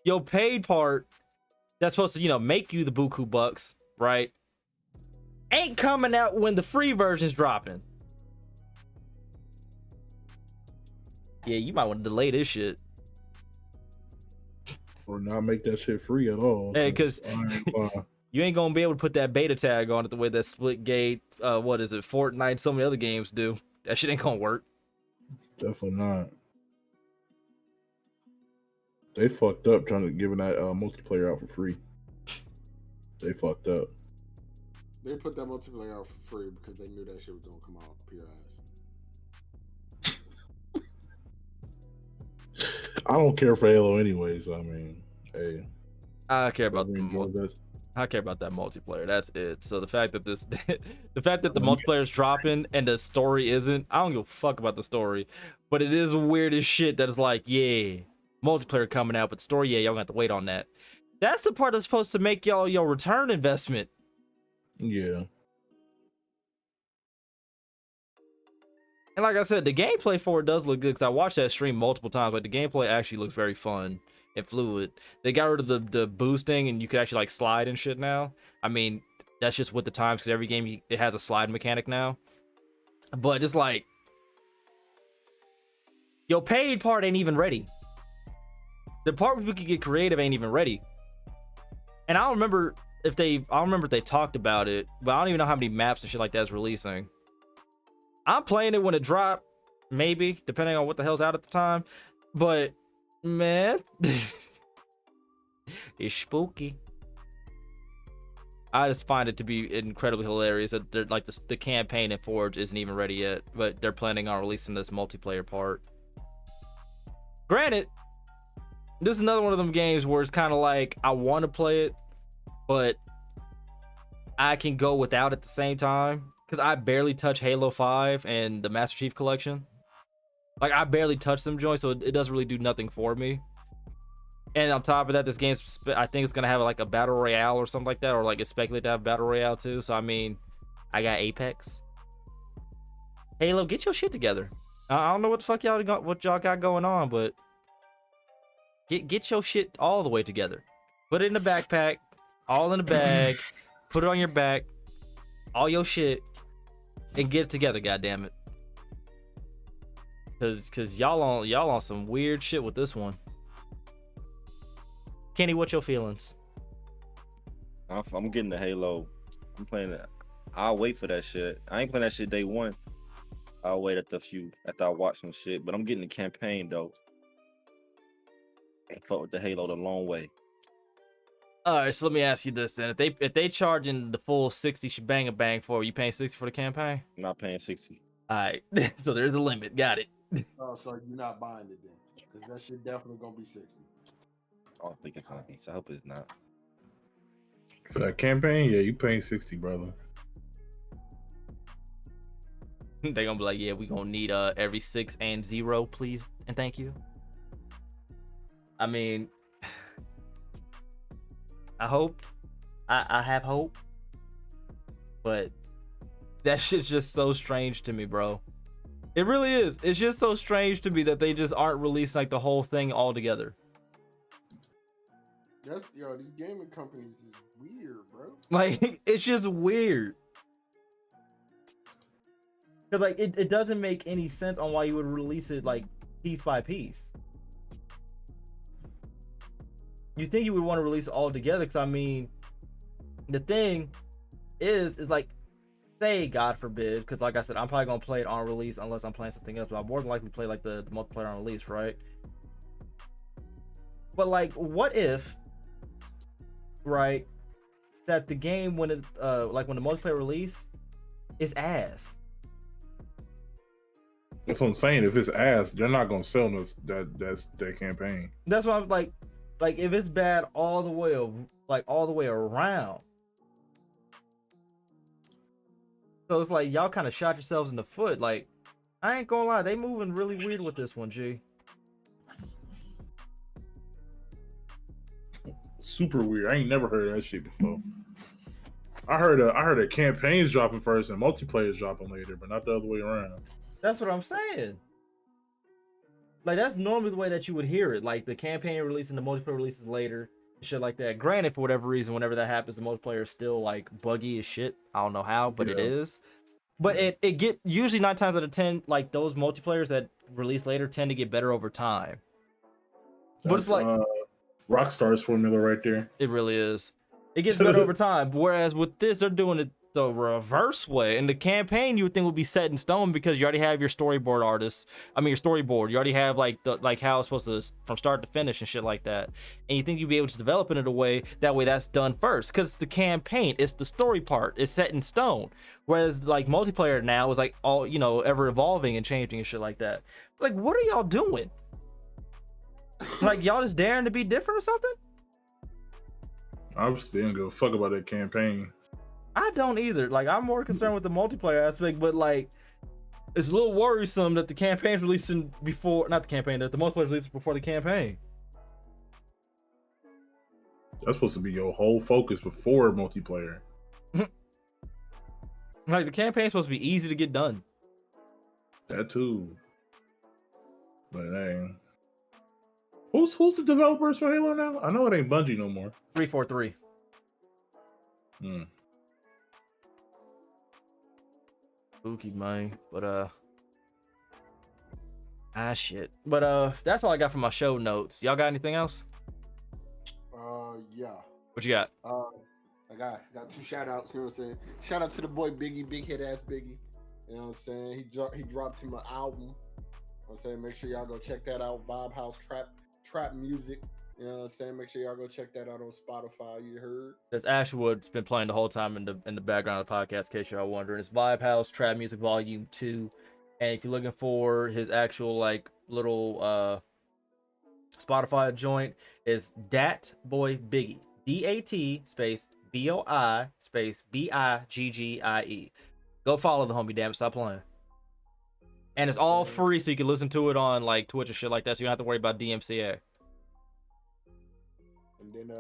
your paid part that's supposed to, make you the buku bucks, right? Ain't coming out when the free version's dropping. Yeah, you might want to delay this shit. Or not make that shit free at all. Hey, because you ain't gonna be able to put that beta tag on it the way that Splitgate, Fortnite, so many other games do. That shit ain't gonna work. Definitely not. They fucked up trying to give that multiplayer out for free. They fucked up. They put that multiplayer out for free because they knew that shit was gonna come out pure ass. I don't care for Halo anyways. I mean, hey. I care about that multiplayer. That's it. So the fact that the multiplayer is dropping and the story isn't, I don't give a fuck about the story. But it is weird as shit that it's like, yeah, multiplayer coming out, but story, yeah, y'all gonna have to wait on that. That's the part that's supposed to make y'all your return investment. Yeah. And like I said, the gameplay for it does look good because I watched that stream multiple times. Like the gameplay actually looks very fun and fluid. They got rid of the boosting and you can actually like slide and shit now. I mean, that's just with the times because every game it has a slide mechanic now. But it's like, your paid part ain't even ready. The part where we could get creative ain't even ready. And I don't remember if they talked about it, but I don't even know how many maps and shit like that is releasing. I'm playing it when it dropped, maybe, depending on what the hell's out at the time. But man, it's spooky. I just find it to be incredibly hilarious that they're like the campaign in Forge isn't even ready yet, but they're planning on releasing this multiplayer part. Granted, this is another one of them games where it's kind of like I want to play it, but I can go without at the same time because I barely touch Halo 5 and the Master Chief Collection. Like I barely touch them joints, so it doesn't really do nothing for me. And on top of that, this game's, I think it's gonna have like a battle royale or something like that, or like it's speculated to have battle royale too. So I mean, I got Apex. Halo, get your shit together. I don't know what the fuck y'all got going on, but get your shit all the way together. Put it in the backpack, all in the bag. Put it on your back, all your shit, and get it together. Goddamn it. Cause y'all on some weird shit with this one. Kenny, what's your feelings? I'm getting the Halo. I'm playing it. I'll wait for that shit. I ain't playing that shit day one. I'll wait after I watch some shit. But I'm getting the campaign though. And fuck with the Halo the long way. All right, so let me ask you this then: if they charging the full 60 shebang bang for you, paying 60 for the campaign? I'm not paying 60. All right, so there's a limit. Got it. Oh, so you're not buying it then? Because that shit definitely gonna be 60. I don't think it's gonna be. So I hope it's not. For that campaign, yeah, you paying 60, brother. They gonna be like, yeah, we gonna need every 6 and 0, please and thank you. I mean, I hope, I have hope, but that shit's just so strange to me, bro. It really is. It's just so strange to me that they just aren't releasing like the whole thing all together. These gaming companies is weird, bro. Like, it's just weird. Cause like it doesn't make any sense on why you would release it like piece by piece. You think you would want to release it all together? Cause I mean, the thing is like, say God forbid, because like I said, I'm probably gonna play it on release unless I'm playing something else. But I'm more than likely play like the multiplayer on release, right? But like, what if, right, that the game when it like when the multiplayer release is ass? That's what I'm saying. If it's ass, they're not gonna sell us that campaign. That's what I'm like if it's bad all the way around. So it's like y'all kind of shot yourselves in the foot. Like, I ain't gonna lie, they moving really weird with this one, G. Super weird. I ain't never heard of that shit before. I heard that campaigns dropping first and multiplayers dropping later, but not the other way around. That's what I'm saying. Like, that's normally the way that you would hear it. Like, the campaign releasing, the multiplayer releases later, shit like that. Granted, for whatever reason, whenever that happens, the multiplayer is still like buggy as shit. I don't know how, but it is. But it get usually 9 times out of 10, like those multiplayers that release later tend to get better over time. But it's like Rockstar's formula right there. It really is. It gets better over time. Whereas with this, they're doing it the reverse way. And the campaign you would think would be set in stone because you already have your storyboard artists. I mean, your storyboard. You already have like how it's supposed to from start to finish and shit like that. And you think you'd be able to develop it in a way that's done first. Because it's the campaign, it's the story part, it's set in stone. Whereas like multiplayer now is like all ever evolving and changing and shit like that. It's like, what are y'all doing? Like, y'all just daring to be different or something? I still don't give a fuck about that campaign. I don't either. Like, I'm more concerned with the multiplayer aspect, but like, it's a little worrisome that the campaign's releasing before, not the campaign, that the multiplayer's releasing before the campaign. That's supposed to be your whole focus before multiplayer. Like, the campaign's supposed to be easy to get done. That too. But hey, who's the developers for Halo now? I know it ain't Bungie no more. 343. Spooky, man. But shit. But that's all I got for my show notes. Y'all got anything else? Yeah. What you got? I got 2 shout outs, you know what I'm saying? Shout out to the boy Biggie, big head ass Biggie. You know what I'm saying? He dropped him an album. You know what I'm saying? Make sure y'all go check that out. Vibe House Trap Music. You know what I'm saying? Make sure y'all go check that out on Spotify. You heard? That's Ashwood's been playing the whole time in the background of the podcast, in case y'all wondering. It's Vibe House Trap Music Volume 2. And if you're looking for his actual like little Spotify joint, is Dat Boy Biggie. DAT space BOI space BIGGIE. Go follow the homie, damn it, stop playing. And it's all free, so you can listen to it on like Twitch or shit like that, so you don't have to worry about DMCA. And then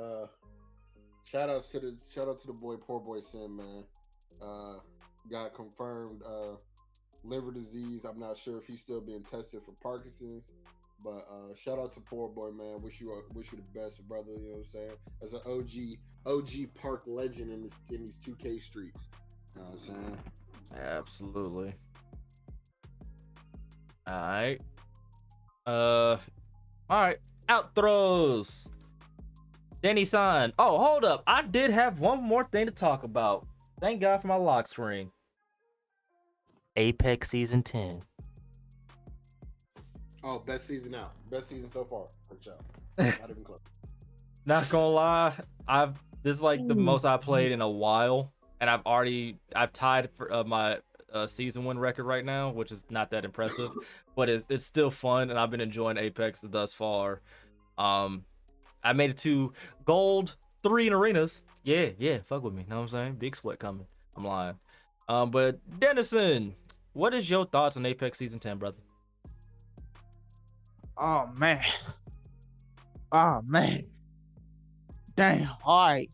shout out to the boy Poor Boy Sim, man. got confirmed liver disease. I'm not sure if he's still being tested for Parkinson's. But shout out to Poor Boy, man. Wish you the best, brother. You know what I'm saying? As an OG park legend in these 2K streets. You know what I'm saying? Absolutely. All right. All right. Outros. Danny-san. Oh, hold up. I did have one more thing to talk about. Thank God for my lock screen. Apex Season 10. Oh, best season out. Best season so far. Good job. Not even close. Not gonna lie, this is like the most I played in a while, and I've tied for my season 1 record right now, which is not that impressive, but it's still fun, and I've been enjoying Apex thus far. I made it to gold 3 in arenas. Yeah, fuck with me. Know what I'm saying? Big sweat coming. I'm lying. But Dennison, what is your thoughts on Apex Season 10, brother? Oh man. Damn. All right.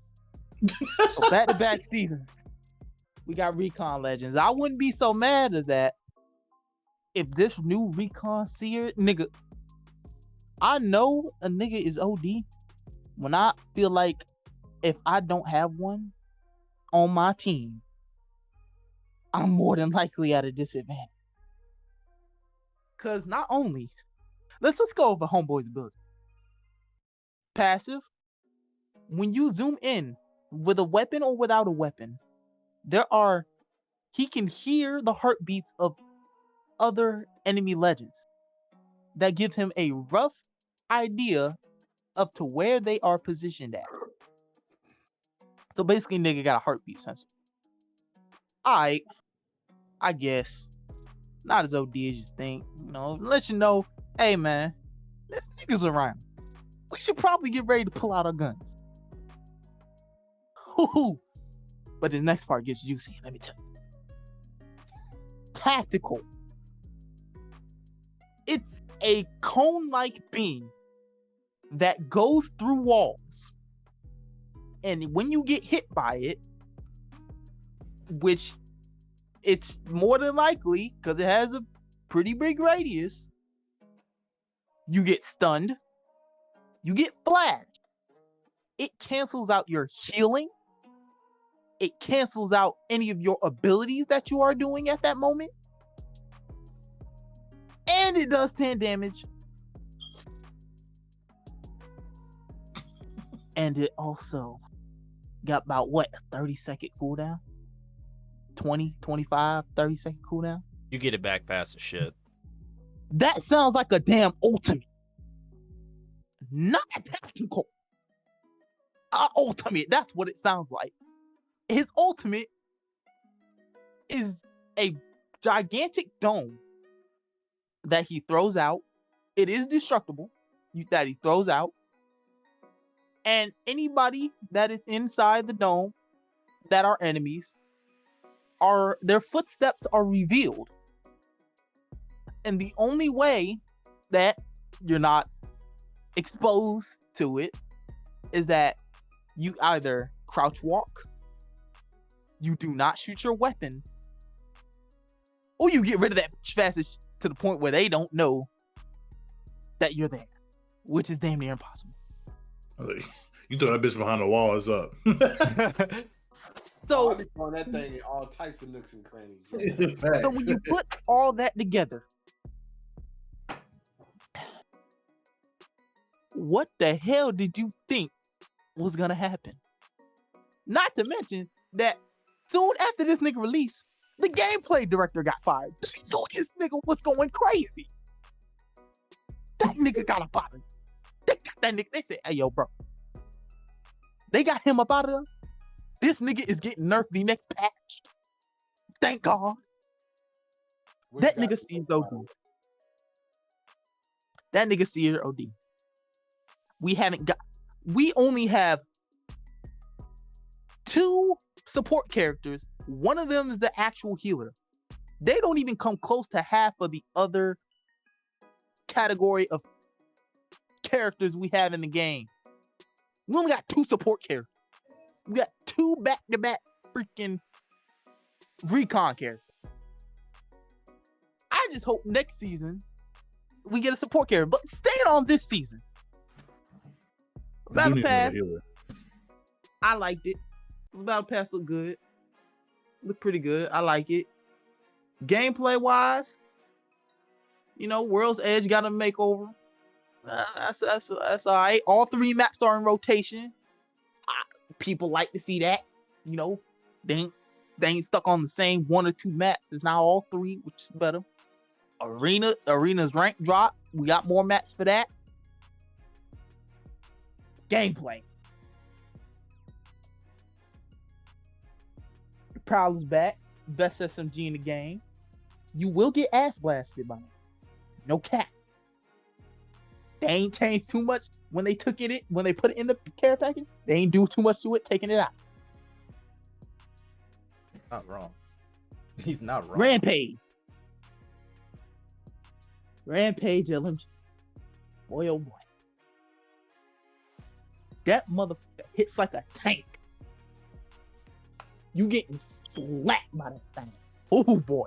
So back-to-back seasons. We got Recon Legends. I wouldn't be so mad at that if this new Recon Seer nigga. I know a nigga is OD when I feel like if I don't have one on my team, I'm more than likely at a disadvantage. Cause not only let's go over Homeboy's ability. Passive. When you zoom in with a weapon or without a weapon, he can hear the heartbeats of other enemy legends. That gives him a rough idea up to where they are positioned at. So basically, nigga got a heartbeat sensor. Alright, I guess. Not as OD as you think. You know, let you know, hey man, there's niggas around. We should probably get ready to pull out our guns. But the next part gets juicy, let me tell you. Tactical. It's a cone-like beam that goes through walls. And when you get hit by it, which it's more than likely, because it has a pretty big radius, you get stunned, you get flashed. It cancels out your healing. It cancels out any of your abilities that you are doing at that moment. And it does 10 damage. And it also got about what, a 30-second cooldown? 20, 25, 30-second cooldown? You get it back fast as shit. That sounds like a damn ultimate. Not tactical. Ultimate, that's what it sounds like. His ultimate is a gigantic dome that he throws out. It is destructible that he throws out. And anybody that is inside the dome that are enemies, their footsteps are revealed. And the only way that you're not exposed to it is that you either crouch walk, you do not shoot your weapon, or you get rid of that fast to the point where they don't know that you're there, which is damn near impossible. You throw that bitch behind the wall, it's up. So I'll be throwing that thing in all types of nooks and crannies. So when you put all that together, what the hell did you think was gonna happen? Not to mention that soon after this nigga released, the gameplay director got fired. They knew this nigga was going crazy. That nigga got up out of there. They got that nigga. They said, hey, yo, bro. They got him up out of there. This nigga is getting nerfed the next patch. Thank God. That nigga sees OD. That nigga sees OD. We only have 2 support characters. One of them is the actual healer. They don't even come close to half of the other category of characters we have in the game. We only got 2 support characters. We got 2 back-to-back freaking recon character. I just hope next season we get a support character. But staying on this season, We do Battle need another Pass, healer. I liked it. The Battle Pass looked good. Looked pretty good. I like it. Gameplay wise, you know, World's Edge got a makeover. That's all right. All 3 maps are in rotation. People like to see that. You know, they ain't stuck on the same 1 or 2 maps. It's now all 3, which is better. Arena's rank drop. We got more maps for that. Gameplay. Prowler's back. Best SMG in the game. You will get ass blasted by it. No cap. They ain't changed too much when they put it in the care package. They ain't do too much to it, taking it out. Not wrong. He's not wrong. Rampage LMG. Boy, oh boy. That motherfucker hits like a tank. You getting slapped by that thing. Oh boy.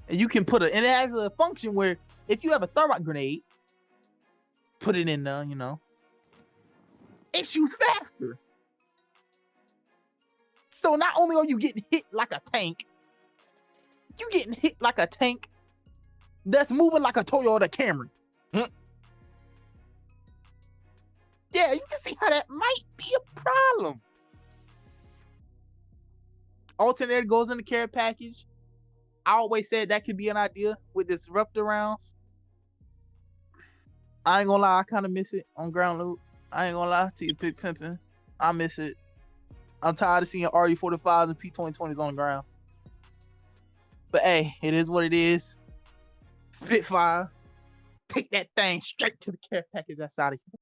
And you can and it has a function where if you have a thermite grenade, put it in there, you know, it shoots faster. So not only are you getting hit like a tank, you getting hit like a tank that's moving like a Toyota Camry. Yeah, you can see how that might be a problem. Alternator goes in the care package. I always said that could be an idea with disruptor rounds. I ain't gonna lie, I kind of miss it on ground loot. I ain't gonna lie to you, Big Pimpin'. I miss it. I'm tired of seeing RE45s and P2020s on the ground. But hey, it is what it is. Spitfire, take that thing straight to the care package. That's out of here.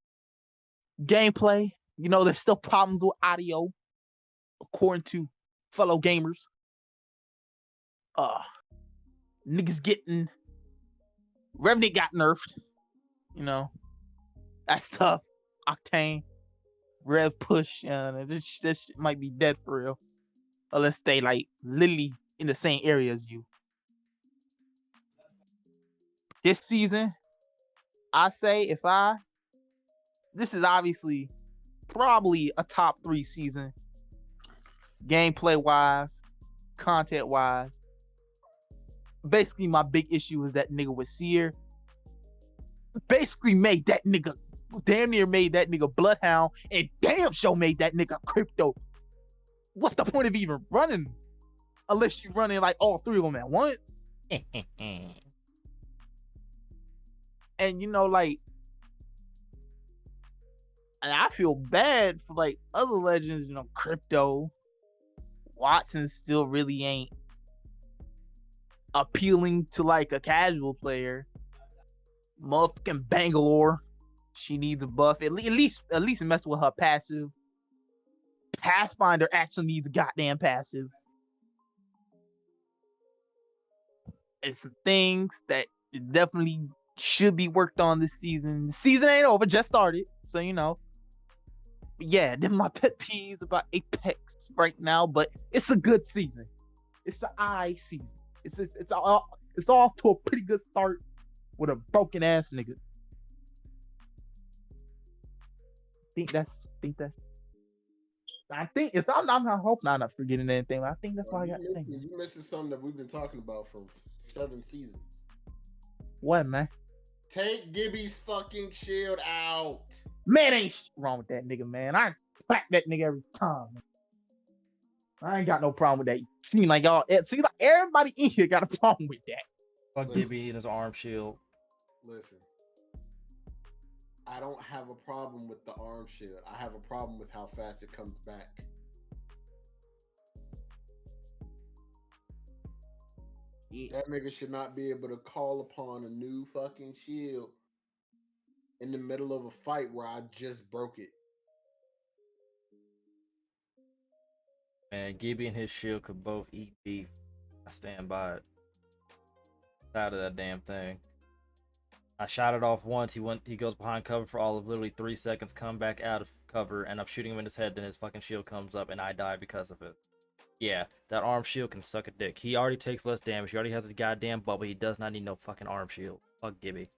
Gameplay, you know, there's still problems with audio, according to fellow gamers. Niggas getting Revenant got nerfed. You know, that's tough. Octane, Rev push, this shit might be dead for real. Unless they like literally in the same area as you. This season, I say this is obviously probably a top 3 season. Gameplay wise, content wise. Basically, my big issue is that nigga with Seer. Basically made that nigga, damn near made that nigga Bloodhound, and damn sure made that nigga Crypto. What's the point of even running? Unless you running like all 3 of them at once. And you know, like, and I feel bad for like other legends, you know, Crypto. Watson still really ain't appealing to like a casual player. Motherfucking Bangalore, she needs a buff. At least mess with her passive. Pathfinder actually needs a goddamn passive. There's some things that definitely should be worked on this season. The season ain't over, just started, so you know. But yeah, then my pet peeves about Apex right now, but it's a good season. It's an eye season. It's off to a pretty good start with a broken ass nigga. I hope I'm not forgetting anything. But I think that's what I got to think. You missing something that we've been talking about for 7 seasons. What, man? Take Gibby's fucking shield out. Man, ain't shit wrong with that nigga, man. I clap that nigga every time. Man. I ain't got no problem with that. Seems like everybody in here got a problem with that. Fuck Gibby and his arm shield. Listen, I don't have a problem with the arm shield. I have a problem with how fast it comes back. Yeah. That nigga should not be able to call upon a new fucking shield in the middle of a fight where I just broke it. Man, Gibby and his shield could both eat beef. I stand by it. Out of that damn thing. I shot it off once. He goes behind cover for all of literally 3 seconds, come back out of cover, and I'm shooting him in his head, then his fucking shield comes up and I die because of it. Yeah, that arm shield can suck a dick. He already takes less damage. He already has a goddamn bubble. He does not need no fucking arm shield. Fuck Gibby.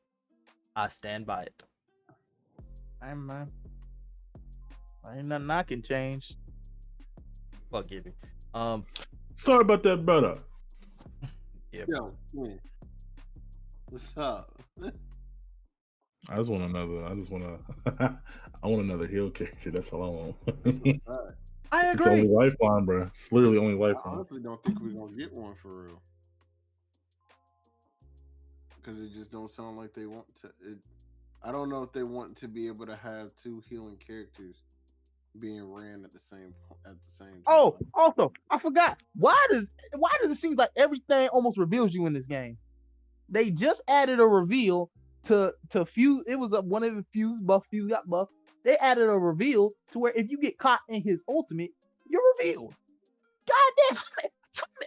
I stand by it. I'm ain't nothing I can change. Fuck Gibby. Sorry about that, brother. Yeah. Yo, man. What's up? I want another heal character. That's all I want. That's a fact. I It's the only lifeline, bro. It's literally only I lifeline. honestly don't think we're gonna get one for real. Because it just don't sound like they want to. I don't know if they want to be able to have two healing characters being ran at the same time. Oh, also, I forgot. Why does it seem like everything almost reveals you in this game? They just added a reveal to Fuse. It was one of the Fuse buff. Fuse got buff. They added a reveal to where if you get caught in his ultimate, you're revealed. God damn!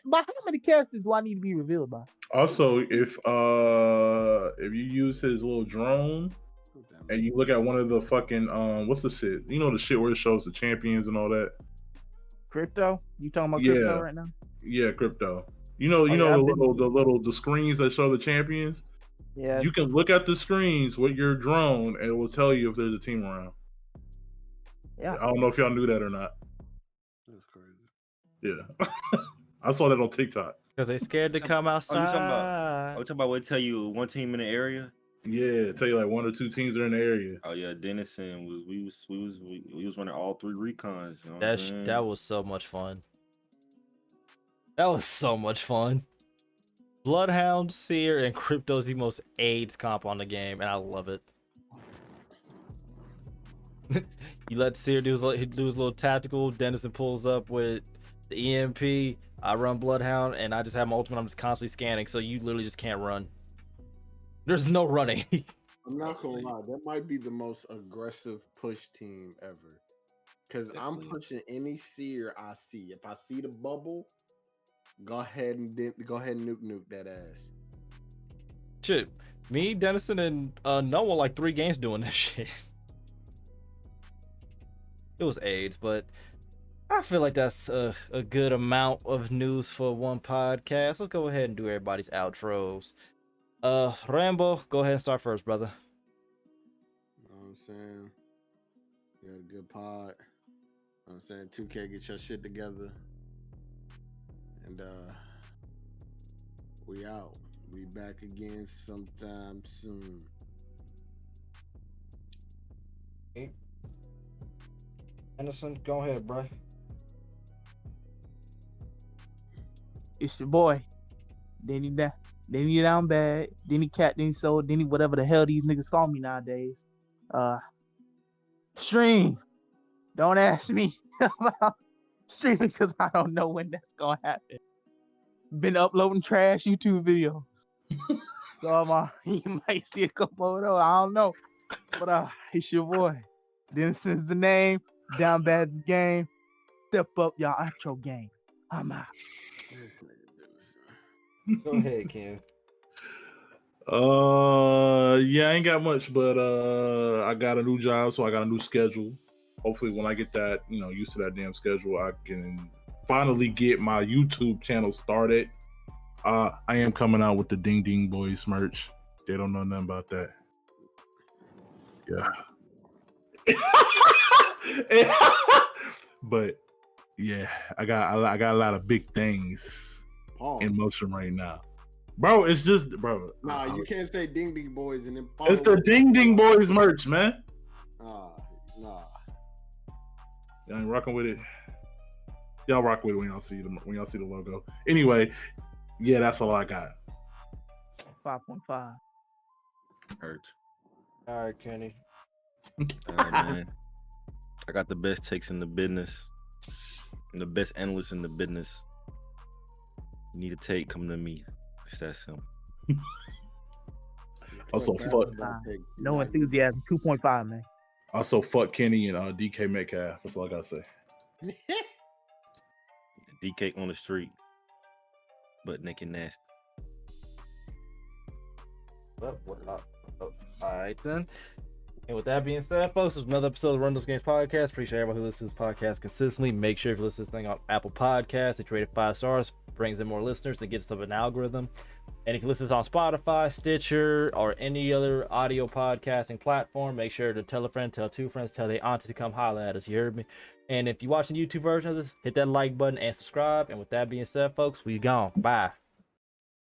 By how many characters do I need to be revealed by? Also, if you use his little drone and you look at one of the fucking what's the shit? You know the shit where it shows the champions and all that. Crypto? You talking about crypto right now? Yeah, crypto. You know the screens that show the champions. Yeah. You can look at the screens with your drone and it will tell you if there's a team around. Yeah. I don't know if y'all knew that or not. That's crazy. Yeah. I saw that on TikTok. Because they scared to come outside. Oh, you talking about what tell you one team in the area? Yeah, tell you like one or two teams are in the area. Oh yeah, Dennison we was running all 3 recons. You know That was so much fun. That was so much fun. Bloodhound, Seer, and Crypto's the most AIDS comp on the game, and I love it. You let Seer do his little tactical. Dennison pulls up with the EMP. I run Bloodhound, and I just have my ultimate. I'm just constantly scanning, so you literally just can't run. There's no running. I'm not gonna lie, that might be the most aggressive push team ever. Because I'm pushing any seer I see. If I see the bubble, go ahead and nuke that ass. Shit, me, Dennison, and Noah like 3 games doing this shit. It was AIDS, but I feel like that's a good amount of news for one podcast. Let's go ahead and do everybody's outros. Rambo, go ahead and start first, brother. You know what I'm saying? You had a good pod. You know what I'm saying? 2K, get your shit together. And we out. We back again sometime soon. Anderson, go ahead, bro. It's your boy. Denny down bad. Denny cat, Denny soul, Denny whatever the hell these niggas call me nowadays. Stream. Don't ask me about streaming because I don't know when that's gonna happen. Been uploading trash YouTube videos. So you might see a couple of those. I don't know. But it's your boy. Dennison's the name. Down bad the game. Step up y'all outro game. I'm out. Go ahead, Kim. Yeah, I ain't got much, but I got a new job, so I got a new schedule. Hopefully when I get that, used to that damn schedule, I can finally get my YouTube channel started. I am coming out with the Ding Ding Boys merch. They don't know nothing about that. Yeah. But yeah, I got a lot of big things in motion right now. Bro, it's just, bro. Nah, you can't say Ding Ding Boys and then it's the Ding Ding Boys merch, man. Nah. Y'all ain't rocking with it. Y'all rock with it when y'all see the logo. Anyway, yeah, that's all I got. 5.5. Hurts. All right, Kenny. All right, man. I got the best takes in the business and the best analysts in the business. You need a take, come to me. It's that simple. Also, fuck. No enthusiasm. 2.5, man. Also, fuck Kenny and DK Metcalf. That's all I gotta say. DK on the street, but naked nasty. All right then. And with that being said, folks, there's another episode of Run Those Games Podcast. Appreciate everybody who listens to this podcast consistently. Make sure if you listen to this thing on Apple Podcasts, it rated 5 stars, brings in more listeners, and gets up an algorithm. And if you listen to this on Spotify, Stitcher, or any other audio podcasting platform, make sure to tell a friend, tell 2 friends, tell their auntie to come holler at us. You heard me? And if you're watching the YouTube version of this, hit that like button and subscribe. And with that being said, folks, we gone. Bye.